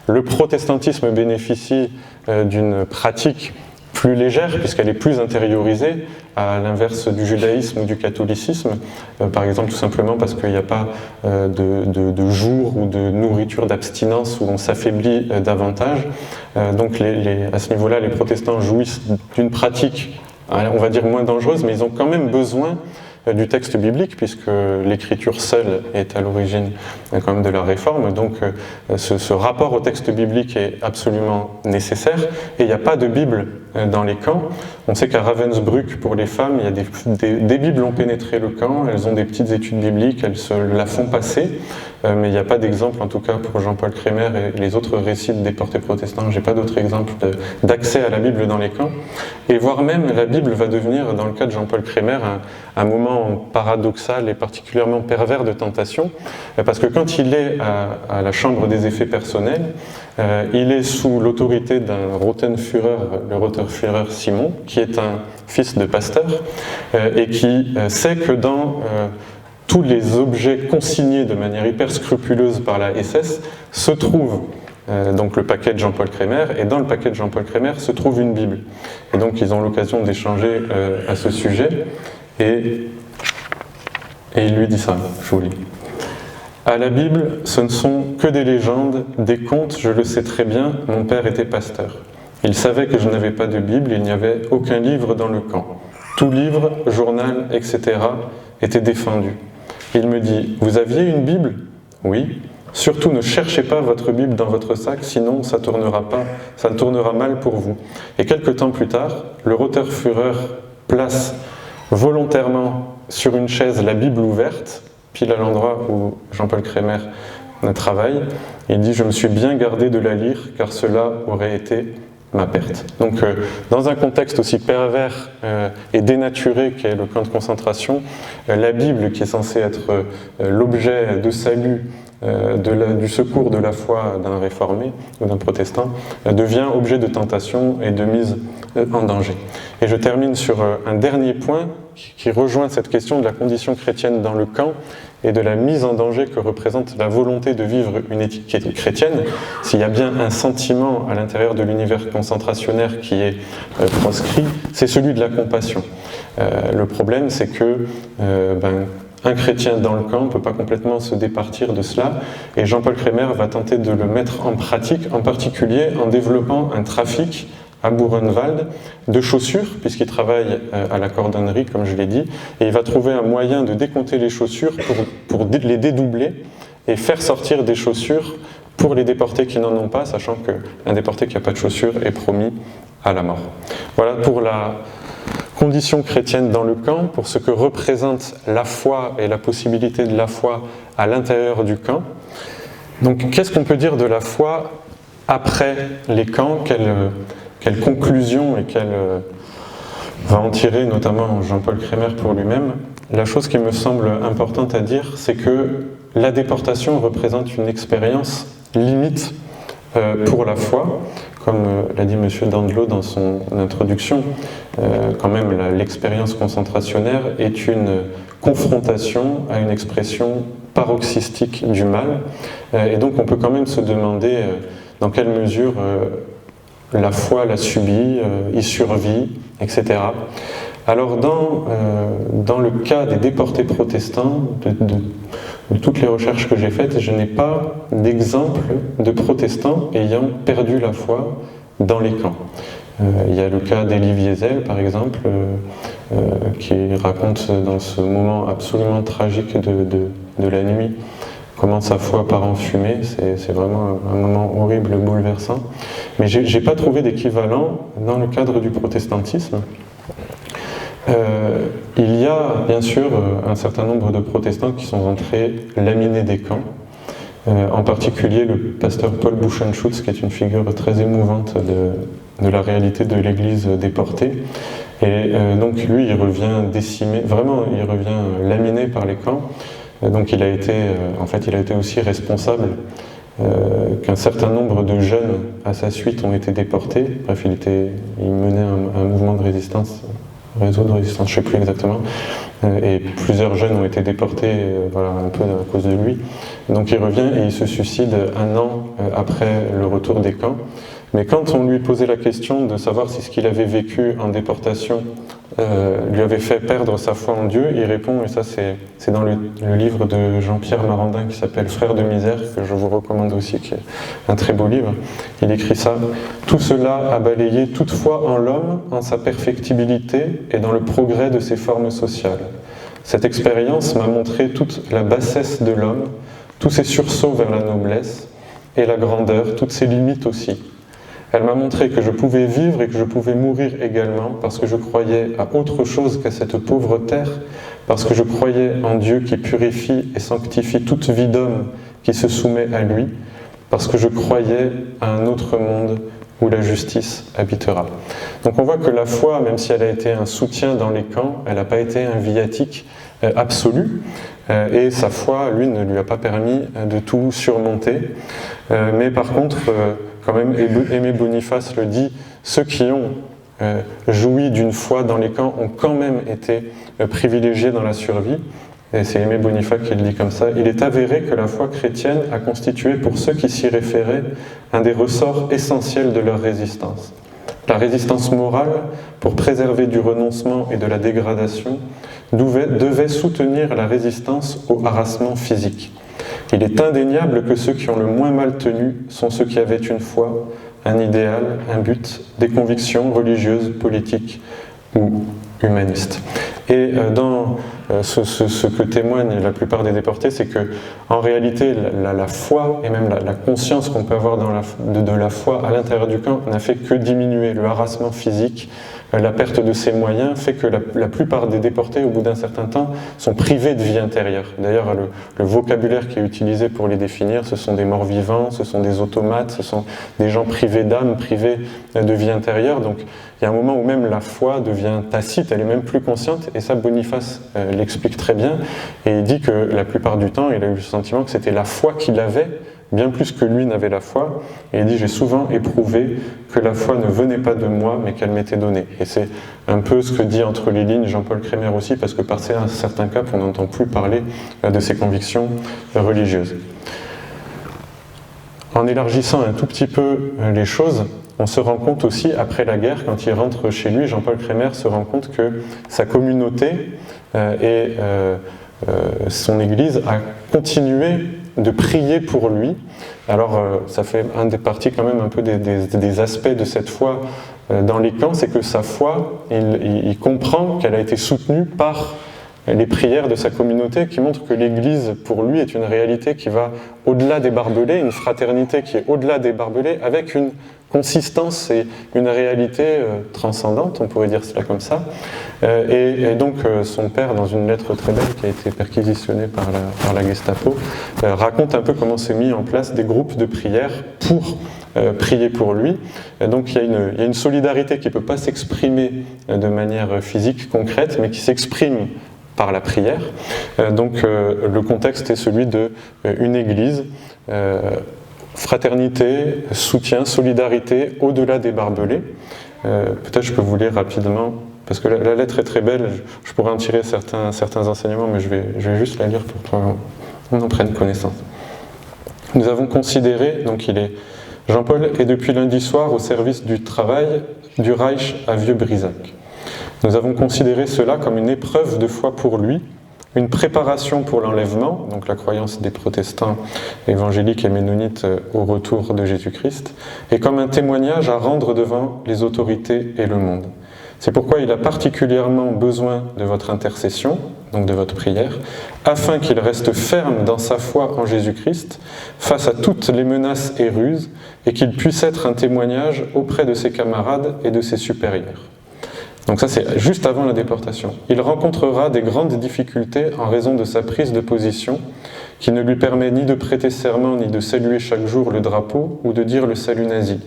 Le protestantisme bénéficie d'une pratique plus légère, puisqu'elle est plus intériorisée, à l'inverse du judaïsme ou du catholicisme, par exemple tout simplement parce qu'il n'y a pas de jour ou de nourriture d'abstinence où on s'affaiblit davantage. Donc à ce niveau-là, les protestants jouissent d'une pratique, on va dire moins dangereuse, mais ils ont quand même besoin du texte biblique, puisque l'écriture seule est à l'origine quand même de la réforme. Donc ce rapport au texte biblique est absolument nécessaire, et il n'y a pas de Bible dans les camps. On sait qu'à Ravensbrück, pour les femmes, il y a des Bibles ont pénétré le camp, elles ont des petites études bibliques, elles se la font passer, mais il n'y a pas d'exemple, en tout cas pour Jean-Paul Crémer et les autres récits de déportés protestants, j'ai pas d'autres exemples d'accès à la Bible dans les camps. Et voire même, la Bible va devenir, dans le cas de Jean-Paul Crémer, un moment paradoxal et particulièrement pervers de tentation, parce que quand il est à la chambre des effets personnels, il est sous l'autorité d'un Rottenführer, le Rottenführer Simon, qui est un fils de pasteur, et qui sait que dans tous les objets consignés de manière hyper scrupuleuse par la SS se trouve donc le paquet de Jean-Paul Crémer, et dans le paquet de Jean-Paul Crémer se trouve une Bible. Et donc ils ont l'occasion d'échanger à ce sujet, et il lui dit ça, je vous lis. À la Bible, ce ne sont que des légendes, des contes, je le sais très bien, mon père était pasteur. Il savait que je n'avais pas de Bible, il n'y avait aucun livre dans le camp. Tout livre, journal, etc. était défendu. Il me dit, vous aviez une Bible ? Oui. Surtout ne cherchez pas votre Bible dans votre sac, sinon ça tournera mal pour vous. Et quelque temps plus tard, le Rottenführer place volontairement sur une chaise la Bible ouverte, pile à l'endroit où Jean-Paul Crémer travaille. Il dit « Je me suis bien gardé de la lire, car cela aurait été ma perte ». Donc, dans un contexte aussi pervers et dénaturé qu'est le camp de concentration, la Bible, qui est censée être l'objet de salut, du secours de la foi d'un réformé ou d'un protestant, devient objet de tentation et de mise en danger. Et je termine sur un dernier point qui rejoint cette question de la condition chrétienne dans le camp et de la mise en danger que représente la volonté de vivre une étiquette chrétienne. S'il y a bien un sentiment à l'intérieur de l'univers concentrationnaire qui est proscrit, c'est celui de la compassion. Le problème, c'est que un chrétien dans le camp ne peut pas complètement se départir de cela, et Jean-Paul Crémer va tenter de le mettre en pratique, en particulier en développant un trafic à Buchenwald de chaussures, puisqu'il travaille à la cordonnerie, comme je l'ai dit, et il va trouver un moyen de décompter les chaussures pour les dédoubler et faire sortir des chaussures pour les déportés qui n'en ont pas, sachant qu'un déporté qui n'a pas de chaussures est promis à la mort. Voilà pour la condition chrétienne dans le camp, pour ce que représente la foi et la possibilité de la foi à l'intérieur du camp. Donc, qu'est-ce qu'on peut dire de la foi après les camps ? Quelle conclusion et quelle va en tirer notamment Jean-Paul Crémer pour lui-même? La chose qui me semble importante à dire, c'est que la déportation représente une expérience limite pour la foi. Comme l'a dit M. Dandelot dans son introduction, quand même l'expérience concentrationnaire est une confrontation à une expression paroxystique du mal, et donc on peut quand même se demander dans quelle mesure la foi l'a subit, y survit, etc. Alors dans le cas des déportés protestants, de toutes les recherches que j'ai faites, je n'ai pas d'exemple de protestants ayant perdu la foi dans les camps. Il y a le cas d'Elie Wiesel, par exemple, qui raconte dans ce moment absolument tragique de la nuit comment sa foi part en fumée. C'est vraiment un moment horrible, bouleversant. Mais je n'ai pas trouvé d'équivalent dans le cadre du protestantisme. Il y a bien sûr un certain nombre de protestants qui sont entrés laminés des camps, en particulier le pasteur Paul Buchenschutz, qui est une figure très émouvante de la réalité de l'Église déportée. Et donc lui, il revient décimé, vraiment, il revient laminé par les camps. Donc il a été aussi responsable qu'un certain nombre de jeunes à sa suite ont été déportés. Bref, il menait un mouvement de résistance, réseau de résistance, je ne sais plus exactement, et plusieurs jeunes ont été déportés un peu à cause de lui. Donc il revient et il se suicide un an après le retour des camps. Mais quand on lui posait la question de savoir si ce qu'il avait vécu en déportation lui avait fait perdre sa foi en Dieu, il répond, et ça c'est dans le livre de Jean-Pierre Marandin qui s'appelle « Frères de misère », que je vous recommande aussi, qui est un très beau livre. Il écrit ça: « Tout cela a balayé toute foi en l'homme, en sa perfectibilité et dans le progrès de ses formes sociales. Cette expérience m'a montré toute la bassesse de l'homme, tous ses sursauts vers la noblesse et la grandeur, toutes ses limites aussi. Elle m'a montré que je pouvais vivre et que je pouvais mourir également, parce que je croyais à autre chose qu'à cette pauvre terre, parce que je croyais en Dieu qui purifie et sanctifie toute vie d'homme qui se soumet à lui, parce que je croyais à un autre monde où la justice habitera. Donc on voit que la foi, même si elle a été un soutien dans les camps, elle n'a pas été un viatique absolu, et sa foi, lui, ne lui a pas permis de tout surmonter. Mais par contre, quand même, Aimé Boniface le dit, ceux qui ont joui d'une foi dans les camps ont quand même été privilégiés dans la survie. Et c'est Aimé Boniface qui le dit comme ça. Il est avéré que la foi chrétienne a constitué pour ceux qui s'y référaient un des ressorts essentiels de leur résistance. La résistance morale, pour préserver du renoncement et de la dégradation, devait soutenir la résistance au harassement physique. Il est indéniable que ceux qui ont le moins mal tenu sont ceux qui avaient une foi, un idéal, un but, des convictions religieuses, politiques ou humanistes. Et dans ce que témoignent la plupart des déportés, c'est que en réalité, la foi et même la conscience qu'on peut avoir de la foi à l'intérieur du camp n'a fait que diminuer. Le harassement physique, la perte de ses moyens fait que la plupart des déportés, au bout d'un certain temps, sont privés de vie intérieure. D'ailleurs, le vocabulaire qui est utilisé pour les définir, ce sont des morts vivants, ce sont des automates, ce sont des gens privés d'âme, privés de vie intérieure. Donc, il y a un moment où même la foi devient tacite, elle est même plus consciente, et ça, Boniface l'explique très bien, et il dit que la plupart du temps, il a eu le sentiment que c'était la foi qu'il avait, bien plus que lui n'avait la foi, et il dit « J'ai souvent éprouvé que la foi ne venait pas de moi, mais qu'elle m'était donnée ». Et c'est un peu ce que dit entre les lignes Jean-Paul Crémer aussi, parce que par certains cas, on n'entend plus parler de ses convictions religieuses. En élargissant un tout petit peu les choses, on se rend compte aussi, après la guerre, quand il rentre chez lui, Jean-Paul Crémer se rend compte que sa communauté et son église a continué de prier pour lui. Alors, ça fait un des parties quand même un peu des aspects de cette foi dans les camps, c'est que sa foi, il comprend qu'elle a été soutenue par les prières de sa communauté, qui montrent que l'Église, pour lui, est une réalité qui va au-delà des barbelés, une fraternité qui est au-delà des barbelés, avec une consistance et une réalité transcendante, on pourrait dire cela comme ça. Et donc son père, dans une lettre très belle qui a été perquisitionnée par la Gestapo, raconte un peu comment s'est mis en place des groupes de prière pour prier pour lui. Donc il y a une solidarité qui ne peut pas s'exprimer de manière physique, concrète, mais qui s'exprime par la prière. Donc le contexte est celui d'une église, fraternité, soutien, solidarité au-delà des barbelés. Peut-être je peux vous lire rapidement, parce que la lettre est très belle, je pourrais en tirer certains enseignements, mais je vais juste la lire pour qu'on en prenne connaissance. Nous avons considéré, donc Jean-Paul est depuis lundi soir au service du travail du Reich à Vieux-Brisac. Nous avons considéré cela comme une épreuve de foi pour lui, une préparation pour l'enlèvement, donc la croyance des protestants évangéliques et ménonites au retour de Jésus-Christ, et comme un témoignage à rendre devant les autorités et le monde. C'est pourquoi il a particulièrement besoin de votre intercession, donc de votre prière, afin qu'il reste ferme dans sa foi en Jésus-Christ, face à toutes les menaces et ruses, et qu'il puisse être un témoignage auprès de ses camarades et de ses supérieurs. Donc ça, c'est juste avant la déportation. Il rencontrera des grandes difficultés en raison de sa prise de position, qui ne lui permet ni de prêter serment, ni de saluer chaque jour le drapeau, ou de dire le salut nazi.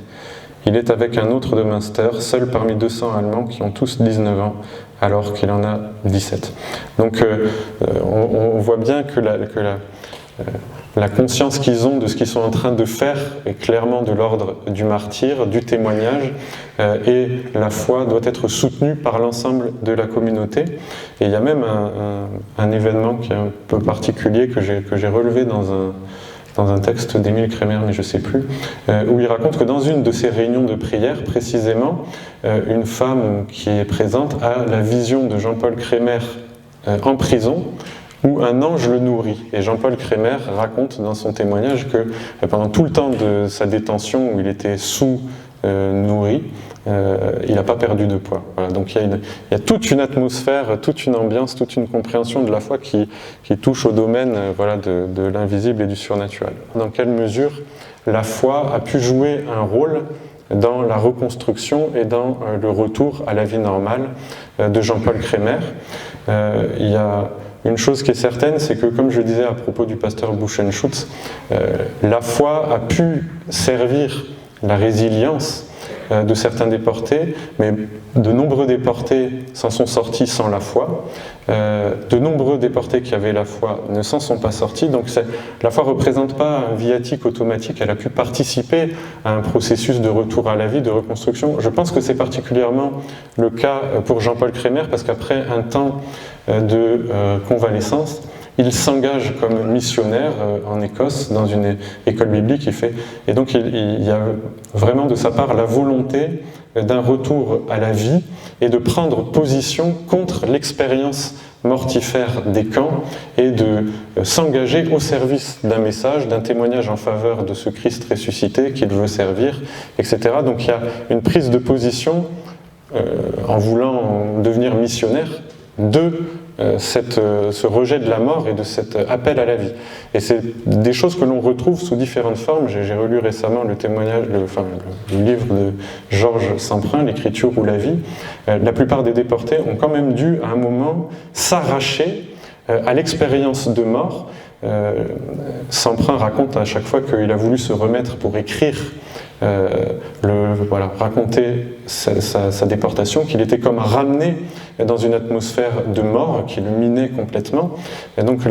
Il est avec un autre de Münster, seul parmi 200 Allemands qui ont tous 19 ans, alors qu'il en a 17. Donc on voit bien que la conscience qu'ils ont de ce qu'ils sont en train de faire est clairement de l'ordre du martyr, du témoignage, et la foi doit être soutenue par l'ensemble de la communauté. Et il y a même un événement qui est un peu particulier que j'ai relevé dans un texte d'Émile Crémer, mais je ne sais plus, où il raconte que dans une de ces réunions de prière, précisément, une femme qui est présente a la vision de Jean-Paul Crémer en prison, où un ange le nourrit. Et Jean-Paul Crémer raconte dans son témoignage que pendant tout le temps de sa détention, où il était sous-nourri, il n'a pas perdu de poids. Voilà. Donc il y a toute une atmosphère, toute une ambiance, toute une compréhension de la foi qui touche au domaine de l'invisible et du surnaturel. Dans quelle mesure la foi a pu jouer un rôle dans la reconstruction et dans le retour à la vie normale de Jean-Paul Crémer. Il y a une chose qui est certaine, c'est que, comme je le disais à propos du pasteur Buchenschutz, la foi a pu servir la résilience de certains déportés, mais de nombreux déportés s'en sont sortis sans la foi. De nombreux déportés qui avaient la foi ne s'en sont pas sortis. Donc la foi ne représente pas un viatique automatique, elle a pu participer à un processus de retour à la vie, de reconstruction. Je pense que c'est particulièrement le cas pour Jean-Paul Crémer, parce qu'après un temps de convalescence, il s'engage comme missionnaire en Écosse dans une école biblique. Et donc il y a vraiment de sa part la volonté d'un retour à la vie et de prendre position contre l'expérience mortifère des camps et de s'engager au service d'un message, d'un témoignage en faveur de ce Christ ressuscité qu'il veut servir, etc. Donc il y a une prise de position en voulant devenir missionnaire de ce rejet de la mort et de cet appel à la vie. Et c'est des choses que l'on retrouve sous différentes formes. J'ai relu récemment le livre de Georges Semprin, L'écriture ou la vie. La plupart des déportés ont quand même dû, à un moment, s'arracher à l'expérience de mort. Semprin raconte à chaque fois qu'il a voulu se remettre pour écrire, raconter sa déportation, qu'il était comme ramené dans une atmosphère de mort qui le minait complètement. Et donc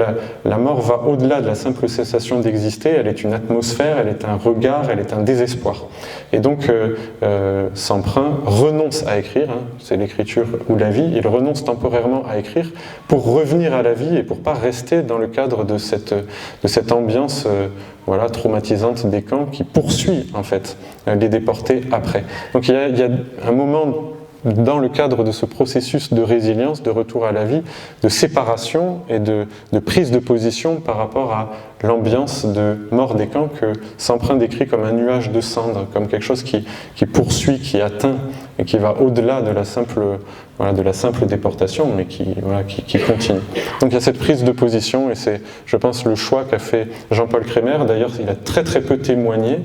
la mort va au-delà de la simple cessation d'exister, elle est une atmosphère, elle est un regard, elle est un désespoir. Et donc Semprin renonce à écrire, c'est l'écriture ou la vie, il renonce temporairement à écrire pour revenir à la vie et pour pas rester dans le cadre de cette ambiance traumatisante des camps qui poursuit en fait les déportés après. Donc il y a un moment dans le cadre de ce processus de résilience, de retour à la vie, de séparation et de prise de position par rapport à l'ambiance de mort des camps que Semprin décrit comme un nuage de cendres, comme quelque chose qui poursuit, qui atteint et qui va au-delà de la simple déportation, mais qui continue. Donc il y a cette prise de position et c'est, je pense, le choix qu'a fait Jean-Paul Crémer. D'ailleurs, il a très très peu témoigné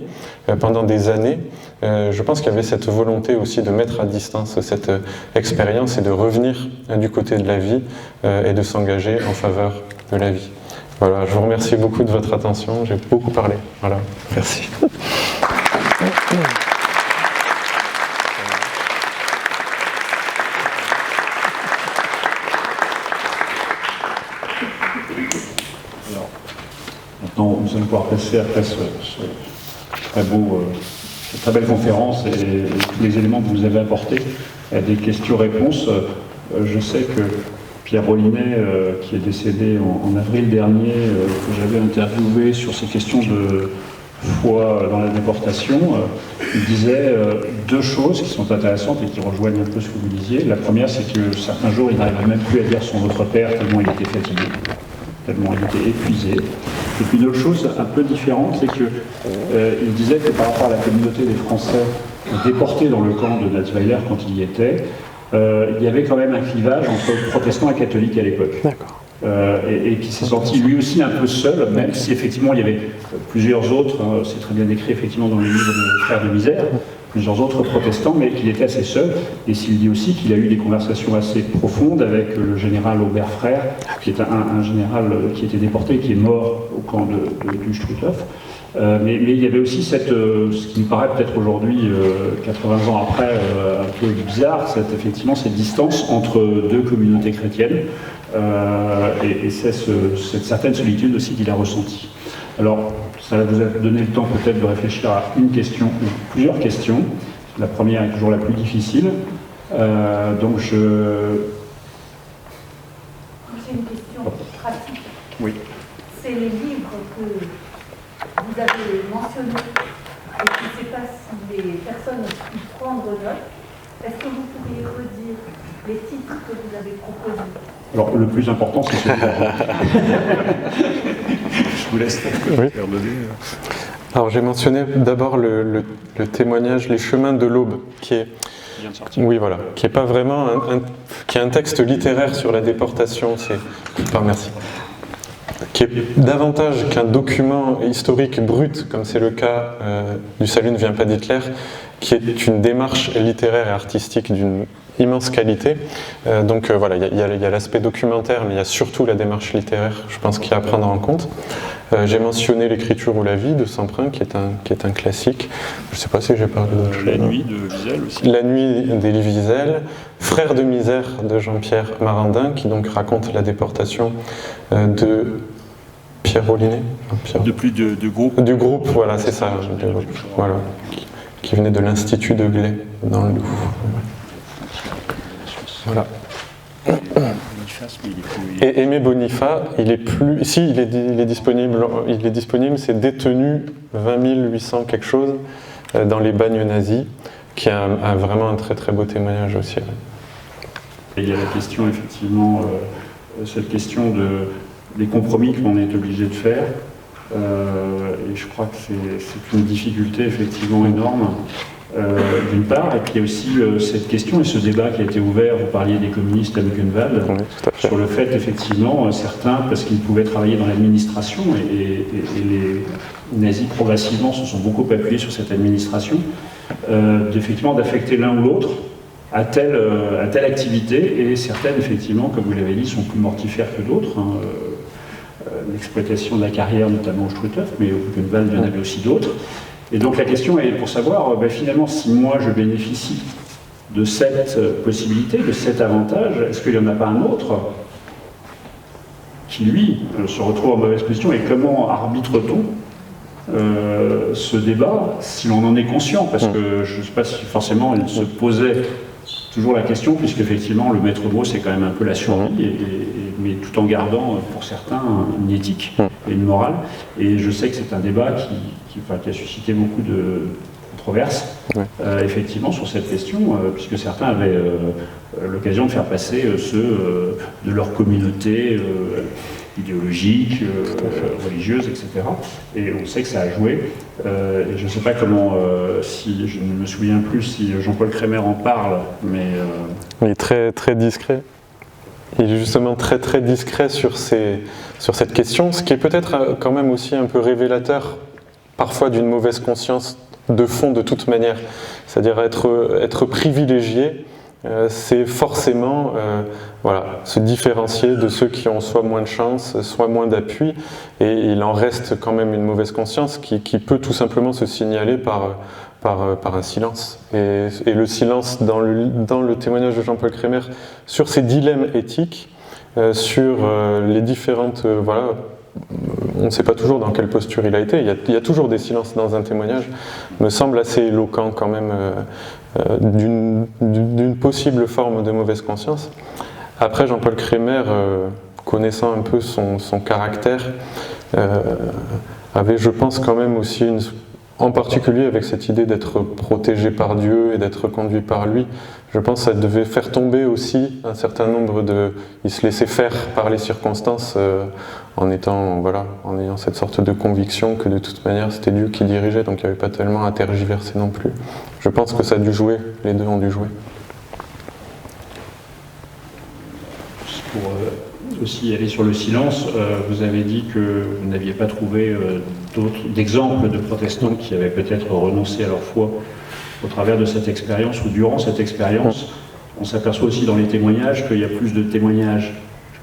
pendant des années. Je pense qu'il y avait cette volonté aussi de mettre à distance cette expérience et de revenir du côté de la vie et de s'engager en faveur de la vie. Voilà, je vous remercie beaucoup de votre attention, j'ai beaucoup parlé. Voilà, merci. Alors, maintenant, nous allons pouvoir passer après cette très belle conférence et tous les éléments que vous avez apportés, à des questions-réponses. Je sais que Pierre Rollinet, qui est décédé en avril dernier, que j'avais interviewé sur ces questions de foi dans la déportation, il disait deux choses qui sont intéressantes et qui rejoignent un peu ce que vous disiez. La première, c'est que certains jours, il n'arrivait même plus à dire son Notre Père, tellement il était fatigué, tellement il était épuisé. Et puis une autre chose un peu différente, c'est qu'il disait que par rapport à la communauté des Français déportés dans le camp de Natzweiler quand il y était, il y avait quand même un clivage entre protestants et catholiques à l'époque. D'accord. Et qui s'est senti lui aussi un peu seul, même si effectivement il y avait plusieurs autres, c'est très bien décrit effectivement dans le livre de Frères de misère, plusieurs autres protestants, mais qu'il était assez seul. Et s'il dit aussi qu'il a eu des conversations assez profondes avec le général Aubert Frère, qui est un général qui était déporté, qui est mort au camp du Struthof. Mais il y avait aussi ce qui me paraît peut-être aujourd'hui, 80 ans après, un peu bizarre, effectivement cette distance entre deux communautés chrétiennes, et c'est cette certaine solitude aussi qu'il a ressentie. Alors, ça va vous donner le temps peut-être de réfléchir à une question ou plusieurs questions. La première est toujours la plus difficile. Donc J'ai une question pratique. Oui. C'est les livres que vous avez mentionnés et je ne sais pas si les personnes ont pu prendre note. Est-ce que vous pourriez redire les titres que vous avez proposés? Alors, le plus important, c'est celui-là. Je vous laisse faire donner. Alors, j'ai mentionné d'abord le témoignage « Les chemins de l'aube », qui est... qui est pas vraiment qui est un texte littéraire sur la déportation. Merci. Qui est davantage qu'un document historique brut, comme c'est le cas du Salut ne vient pas d'Hitler, qui est une démarche littéraire et artistique d'une immense qualité. Donc voilà, il y a l'aspect documentaire, mais il y a surtout la démarche littéraire, je pense, qu'il y a à prendre en compte. J'ai mentionné L'écriture ou la vie de Semprun, qui est un classique. Je ne sais pas si j'ai parlé d'autre chose. La nuit de Wiesel aussi. La nuit d'Elie Wiesel, Frères de misère de Jean-Pierre Marandin, qui donc raconte la déportation de Pierre Rollinet. De plus de groupe. Du groupe, voilà, c'est ça. Voilà, qui venait de l'Institut de Gley, dans le Louvre. Voilà. Et Aimé Boniface, il est plus. Si, il est disponible, c'est Détenu 20 800 quelque chose dans les bagnes nazis, qui a vraiment un très très beau témoignage aussi. Et il y a la question, effectivement, cette question des compromis qu'on est obligé de faire. Et je crois que c'est une difficulté effectivement énorme. D'une part, et puis il y a aussi cette question et ce débat qui a été ouvert, vous parliez des communistes à Buchenwald, Oui, sur le fait effectivement, certains, parce qu'ils pouvaient travailler dans l'administration, et les nazis progressivement se sont beaucoup appuyés sur cette administration, effectivement d'affecter l'un ou l'autre à telle activité, et certaines effectivement, comme vous l'avez dit, sont plus mortifères que d'autres. L'exploitation de la carrière, notamment au Struthof, mais au Buchenwald, il y en avait aussi d'autres. Et donc la question est pour savoir, finalement, si moi je bénéficie de cette possibilité, de cet avantage, est-ce qu'il n'y en a pas un autre qui, lui, se retrouve en mauvaise position, et comment arbitre-t-on ce débat, si l'on en est conscient, parce que je ne sais pas si forcément il se posait toujours la question, puisqu'effectivement le maître mot c'est quand même un peu la survie, mais tout en gardant pour certains une éthique et une morale. Et je sais que c'est un débat qui a suscité beaucoup de controverses, effectivement, sur cette question, puisque certains avaient l'occasion de faire passer ceux de leur communauté idéologique, religieuse, etc. Et on sait que ça a joué. Et je ne sais pas comment, si je ne me souviens plus si Jean-Paul Crémer en parle, mais... Il est très, très discret. Il est justement très très discret sur cette question, ce qui est peut-être quand même aussi un peu révélateur parfois d'une mauvaise conscience de fond de toute manière. C'est-à-dire être privilégié, c'est forcément se différencier de ceux qui ont soit moins de chance, soit moins d'appui, et il en reste quand même une mauvaise conscience qui peut tout simplement se signaler par un silence. Et le silence dans le témoignage de Jean-Paul Crémer sur ces dilemmes éthiques, sur les différentes... on ne sait pas toujours dans quelle posture il a été, il y a toujours des silences dans un témoignage, me semble assez éloquent quand même d'une possible forme de mauvaise conscience. Après, Jean-Paul Crémer, connaissant un peu son caractère, avait, je pense, quand même aussi en particulier avec cette idée d'être protégé par Dieu et d'être conduit par lui, je pense que ça devait faire tomber aussi un certain nombre de... Il se laissait faire par les circonstances en ayant cette sorte de conviction que de toute manière c'était Dieu qui dirigeait, donc il n'y avait pas tellement à tergiverser non plus. Je pense que ça a dû jouer, les deux ont dû jouer. Pour aussi aller sur le silence, vous avez dit que vous n'aviez pas trouvé d'exemples de protestants qui avaient peut-être renoncé à leur foi au travers de cette expérience, ou durant cette expérience. On s'aperçoit aussi dans les témoignages qu'il y a plus de témoignages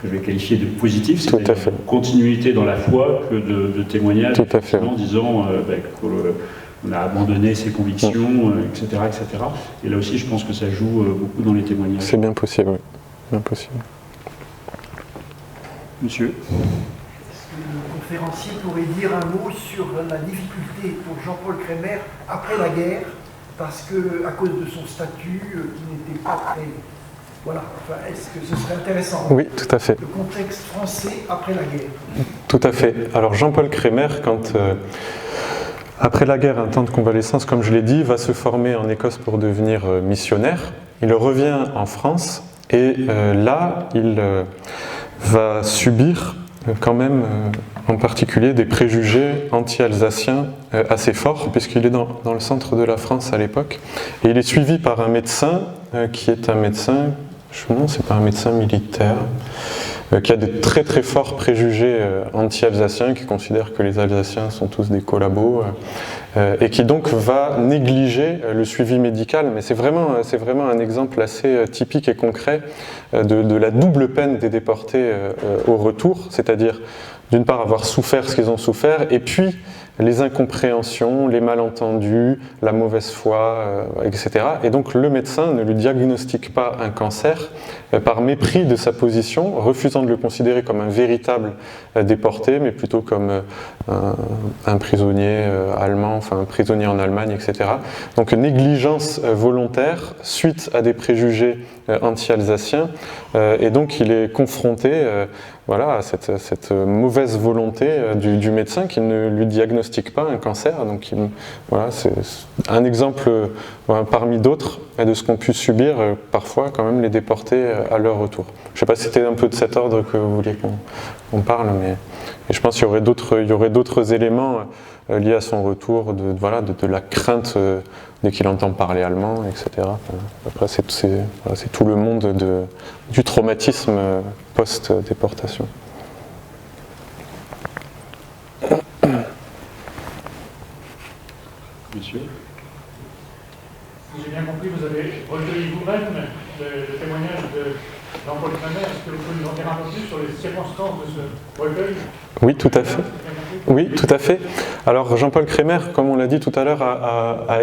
que je vais qualifier de positifs, c'est-à-dire de continuité dans la foi, que de témoignages en disant qu'on a abandonné ses convictions, etc., etc. Et là aussi, je pense que ça joue beaucoup dans les témoignages. C'est bien possible, oui. Bien possible. Monsieur. Est-ce que le conférencier pourrait dire un mot sur la difficulté pour Jean-Paul Crémer après la guerre, parce que à cause de son statut qui n'était pas très... Voilà, enfin, est-ce que ce serait intéressant? Oui, tout à fait. Le contexte français après la guerre. Tout à fait. Alors Jean-Paul Crémer, quand après la guerre, un temps de convalescence, comme je l'ai dit, va se former en Écosse pour devenir missionnaire. Il revient en France et là, il va subir quand même en particulier des préjugés anti-alsaciens assez forts, puisqu'il est dans le centre de la France à l'époque. Et il est suivi par un médecin qui est un médecin, non, c'est pas un médecin militaire, qui a de très très forts préjugés anti-alsaciens, qui considère que les Alsaciens sont tous des collabos, et qui donc va négliger le suivi médical. Mais c'est vraiment un exemple assez typique et concret de la double peine des déportés au retour, c'est-à-dire d'une part avoir souffert ce qu'ils ont souffert, et puis les incompréhensions, les malentendus, la mauvaise foi, etc. Et donc le médecin ne lui diagnostique pas un cancer par mépris de sa position, refusant de le considérer comme un véritable déporté, mais plutôt comme un prisonnier allemand, enfin un prisonnier en Allemagne, etc. Donc négligence volontaire suite à des préjugés anti-alsaciens, et donc il est confronté voilà, à cette mauvaise volonté du médecin qui ne lui diagnostique pas un cancer. Donc voilà, c'est un exemple parmi d'autres de ce qu'ont pu subir parfois quand même les déportés à leur retour. Je ne sais pas si c'était un peu de cet ordre que vous vouliez qu'on parle, mais je pense qu'il y aurait d'autres éléments liés à son retour, de la crainte dès qu'il entend parler allemand, etc. Après, c'est tout le monde du traumatisme post-déportation. Monsieur ? Si j'ai bien compris, vous avez recueilli vous-même le témoignage de Jean-Paul Kremer. Est-ce que vous pouvez nous en dire un peu plus sur les circonstances de ce recueil ? Oui, tout à fait. Oui, tout à fait. Alors, Jean-Paul Kremer, comme on l'a dit tout à l'heure, a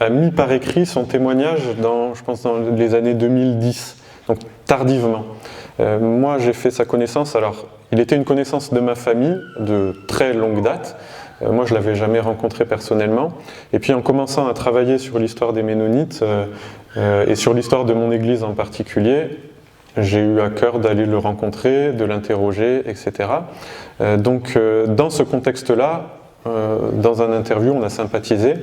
mis par écrit son témoignage je pense dans les années 2010, donc tardivement. Moi, j'ai fait sa connaissance. Alors, il était une connaissance de ma famille de très longue date. Moi, je ne l'avais jamais rencontré personnellement. Et puis, en commençant à travailler sur l'histoire des Ménonites et sur l'histoire de mon église en particulier, j'ai eu à cœur d'aller le rencontrer, de l'interroger, etc. Donc, dans ce contexte-là, dans un interview, on a sympathisé,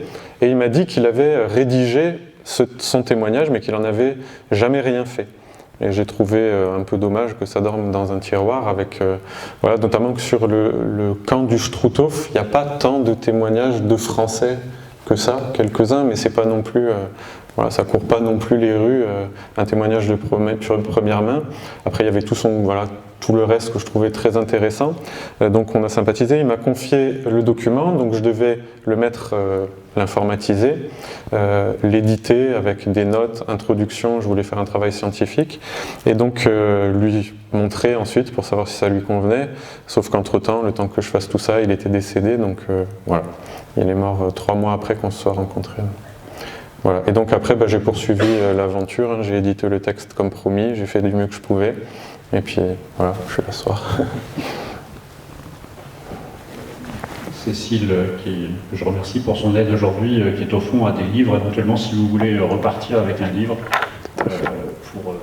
et il m'a dit qu'il avait rédigé son témoignage, mais qu'il n'en avait jamais rien fait. Et j'ai trouvé un peu dommage que ça dorme dans un tiroir, avec, notamment que sur le camp du Struthof, il n'y a pas tant de témoignages de Français que ça, quelques-uns, mais c'est pas non plus, ça court pas non plus les rues, un témoignage de première main. Après, il y avait tout le reste que je trouvais très intéressant. Donc on a sympathisé, il m'a confié le document, donc je devais le mettre, l'informatiser, l'éditer avec des notes, introduction, je voulais faire un travail scientifique, et donc lui montrer ensuite pour savoir si ça lui convenait, sauf qu'entre-temps, le temps que je fasse tout ça, il était décédé, donc voilà, il est mort 3 mois après qu'on se soit rencontrés. Voilà. Et donc après, j'ai poursuivi l'aventure, j'ai édité le texte comme promis, j'ai fait du mieux que je pouvais. Et puis voilà, je suis là ce soir. Cécile, que je remercie pour son aide aujourd'hui, qui est au fond à des livres, éventuellement si vous voulez repartir avec un livre pour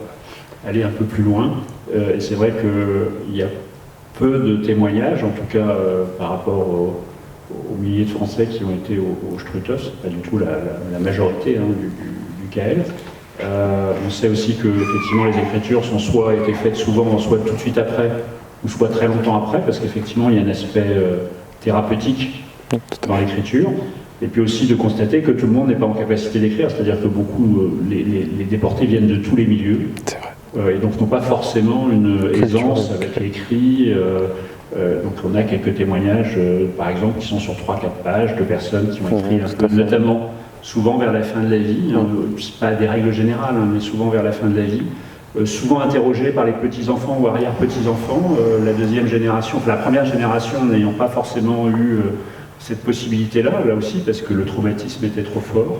aller un peu plus loin. Et c'est vrai qu'il y a peu de témoignages, en tout cas par rapport aux milliers de Français qui ont été au Struthof, c'est pas du tout la majorité du KL. On sait aussi que effectivement les écritures sont soit été faites souvent, soit tout de suite après, ou soit très longtemps après, parce qu'effectivement il y a un aspect thérapeutique dans l'écriture, et puis aussi de constater que tout le monde n'est pas en capacité d'écrire, c'est-à-dire que beaucoup, les déportés viennent de tous les milieux, et donc n'ont pas forcément une aisance avec l'écrit. Donc on a quelques témoignages, par exemple, qui sont sur 3-4 pages de personnes qui ont écrit un peu, notamment souvent vers la fin de la vie, pas des règles générales, mais souvent vers la fin de la vie, souvent interrogés par les petits-enfants ou arrière-petits-enfants, la deuxième génération, enfin la première génération n'ayant pas forcément eu cette possibilité-là, là aussi, parce que le traumatisme était trop fort.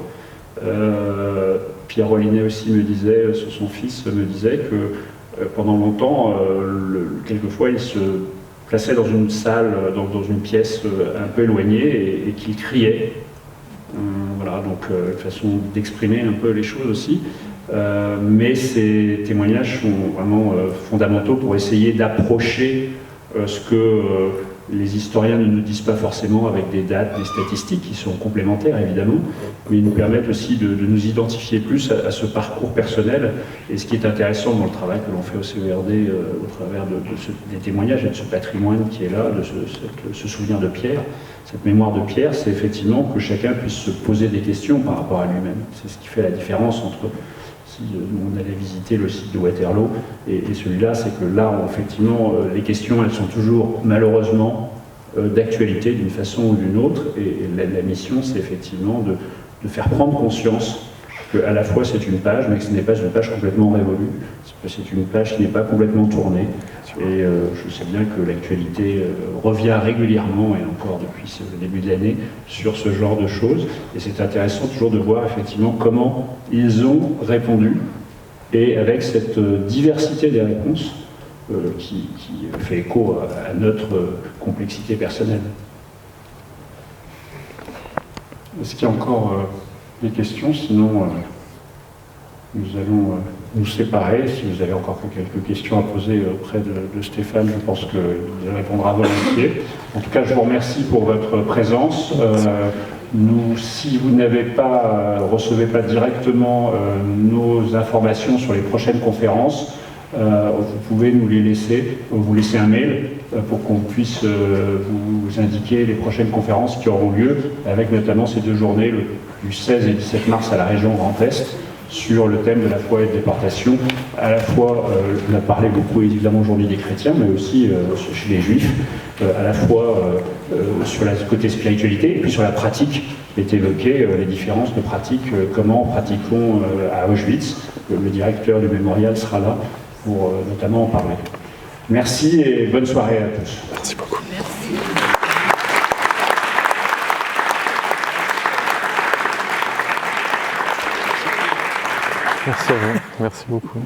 Pierre Rollinet aussi me disait, son fils me disait que pendant longtemps, quelquefois il se plaçait dans une salle, dans une pièce un peu éloignée et qu'il criait. Voilà, donc une façon d'exprimer un peu les choses aussi. Mais ces témoignages sont vraiment fondamentaux pour essayer d'approcher ce que les historiens ne nous disent pas forcément avec des dates, des statistiques qui sont complémentaires évidemment, mais ils nous permettent aussi de nous identifier plus à ce parcours personnel. Et ce qui est intéressant dans le travail que l'on fait au CERD au travers des témoignages et de ce patrimoine qui est là, de ce souvenir de Pierre, cette mémoire de Pierre, c'est effectivement que chacun puisse se poser des questions par rapport à lui-même. C'est ce qui fait la différence entre si nous on allait visiter le site de Waterloo, et celui-là, c'est que là, effectivement, les questions, elles sont toujours malheureusement d'actualité d'une façon ou d'une autre, et la mission, c'est effectivement de faire prendre conscience qu'à la fois c'est une page, mais que ce n'est pas une page complètement révolue, c'est une page qui n'est pas complètement tournée, et je sais bien que l'actualité revient régulièrement, et encore depuis le début de l'année, sur ce genre de choses, et c'est intéressant toujours de voir effectivement comment ils ont répondu, et avec cette diversité des réponses qui fait écho à notre complexité personnelle. Est-ce qu'il y a encore des questions? Sinon, nous allons nous séparer. Si vous avez encore quelques questions à poser auprès de Stéphane, je pense qu'il répondra volontiers. En tout cas, je vous remercie pour votre présence. Si vous recevez pas directement nos informations sur les prochaines conférences, vous pouvez nous les laisser, vous laisser un mail pour qu'on puisse vous indiquer les prochaines conférences qui auront lieu, avec notamment ces 2 journées, du 16 et 17 mars à la région Grand Est, sur le thème de la foi et de déportation. À la fois, on a parlé beaucoup évidemment aujourd'hui des chrétiens, mais aussi chez les juifs, à la fois sur le côté spiritualité, et puis sur la pratique, est évoqué les différences de pratique, comment pratiquons à Auschwitz. Le directeur du mémorial sera là pour notamment en parler. Merci et bonne soirée à tous. Merci beaucoup. Merci. Merci à vous. Merci beaucoup.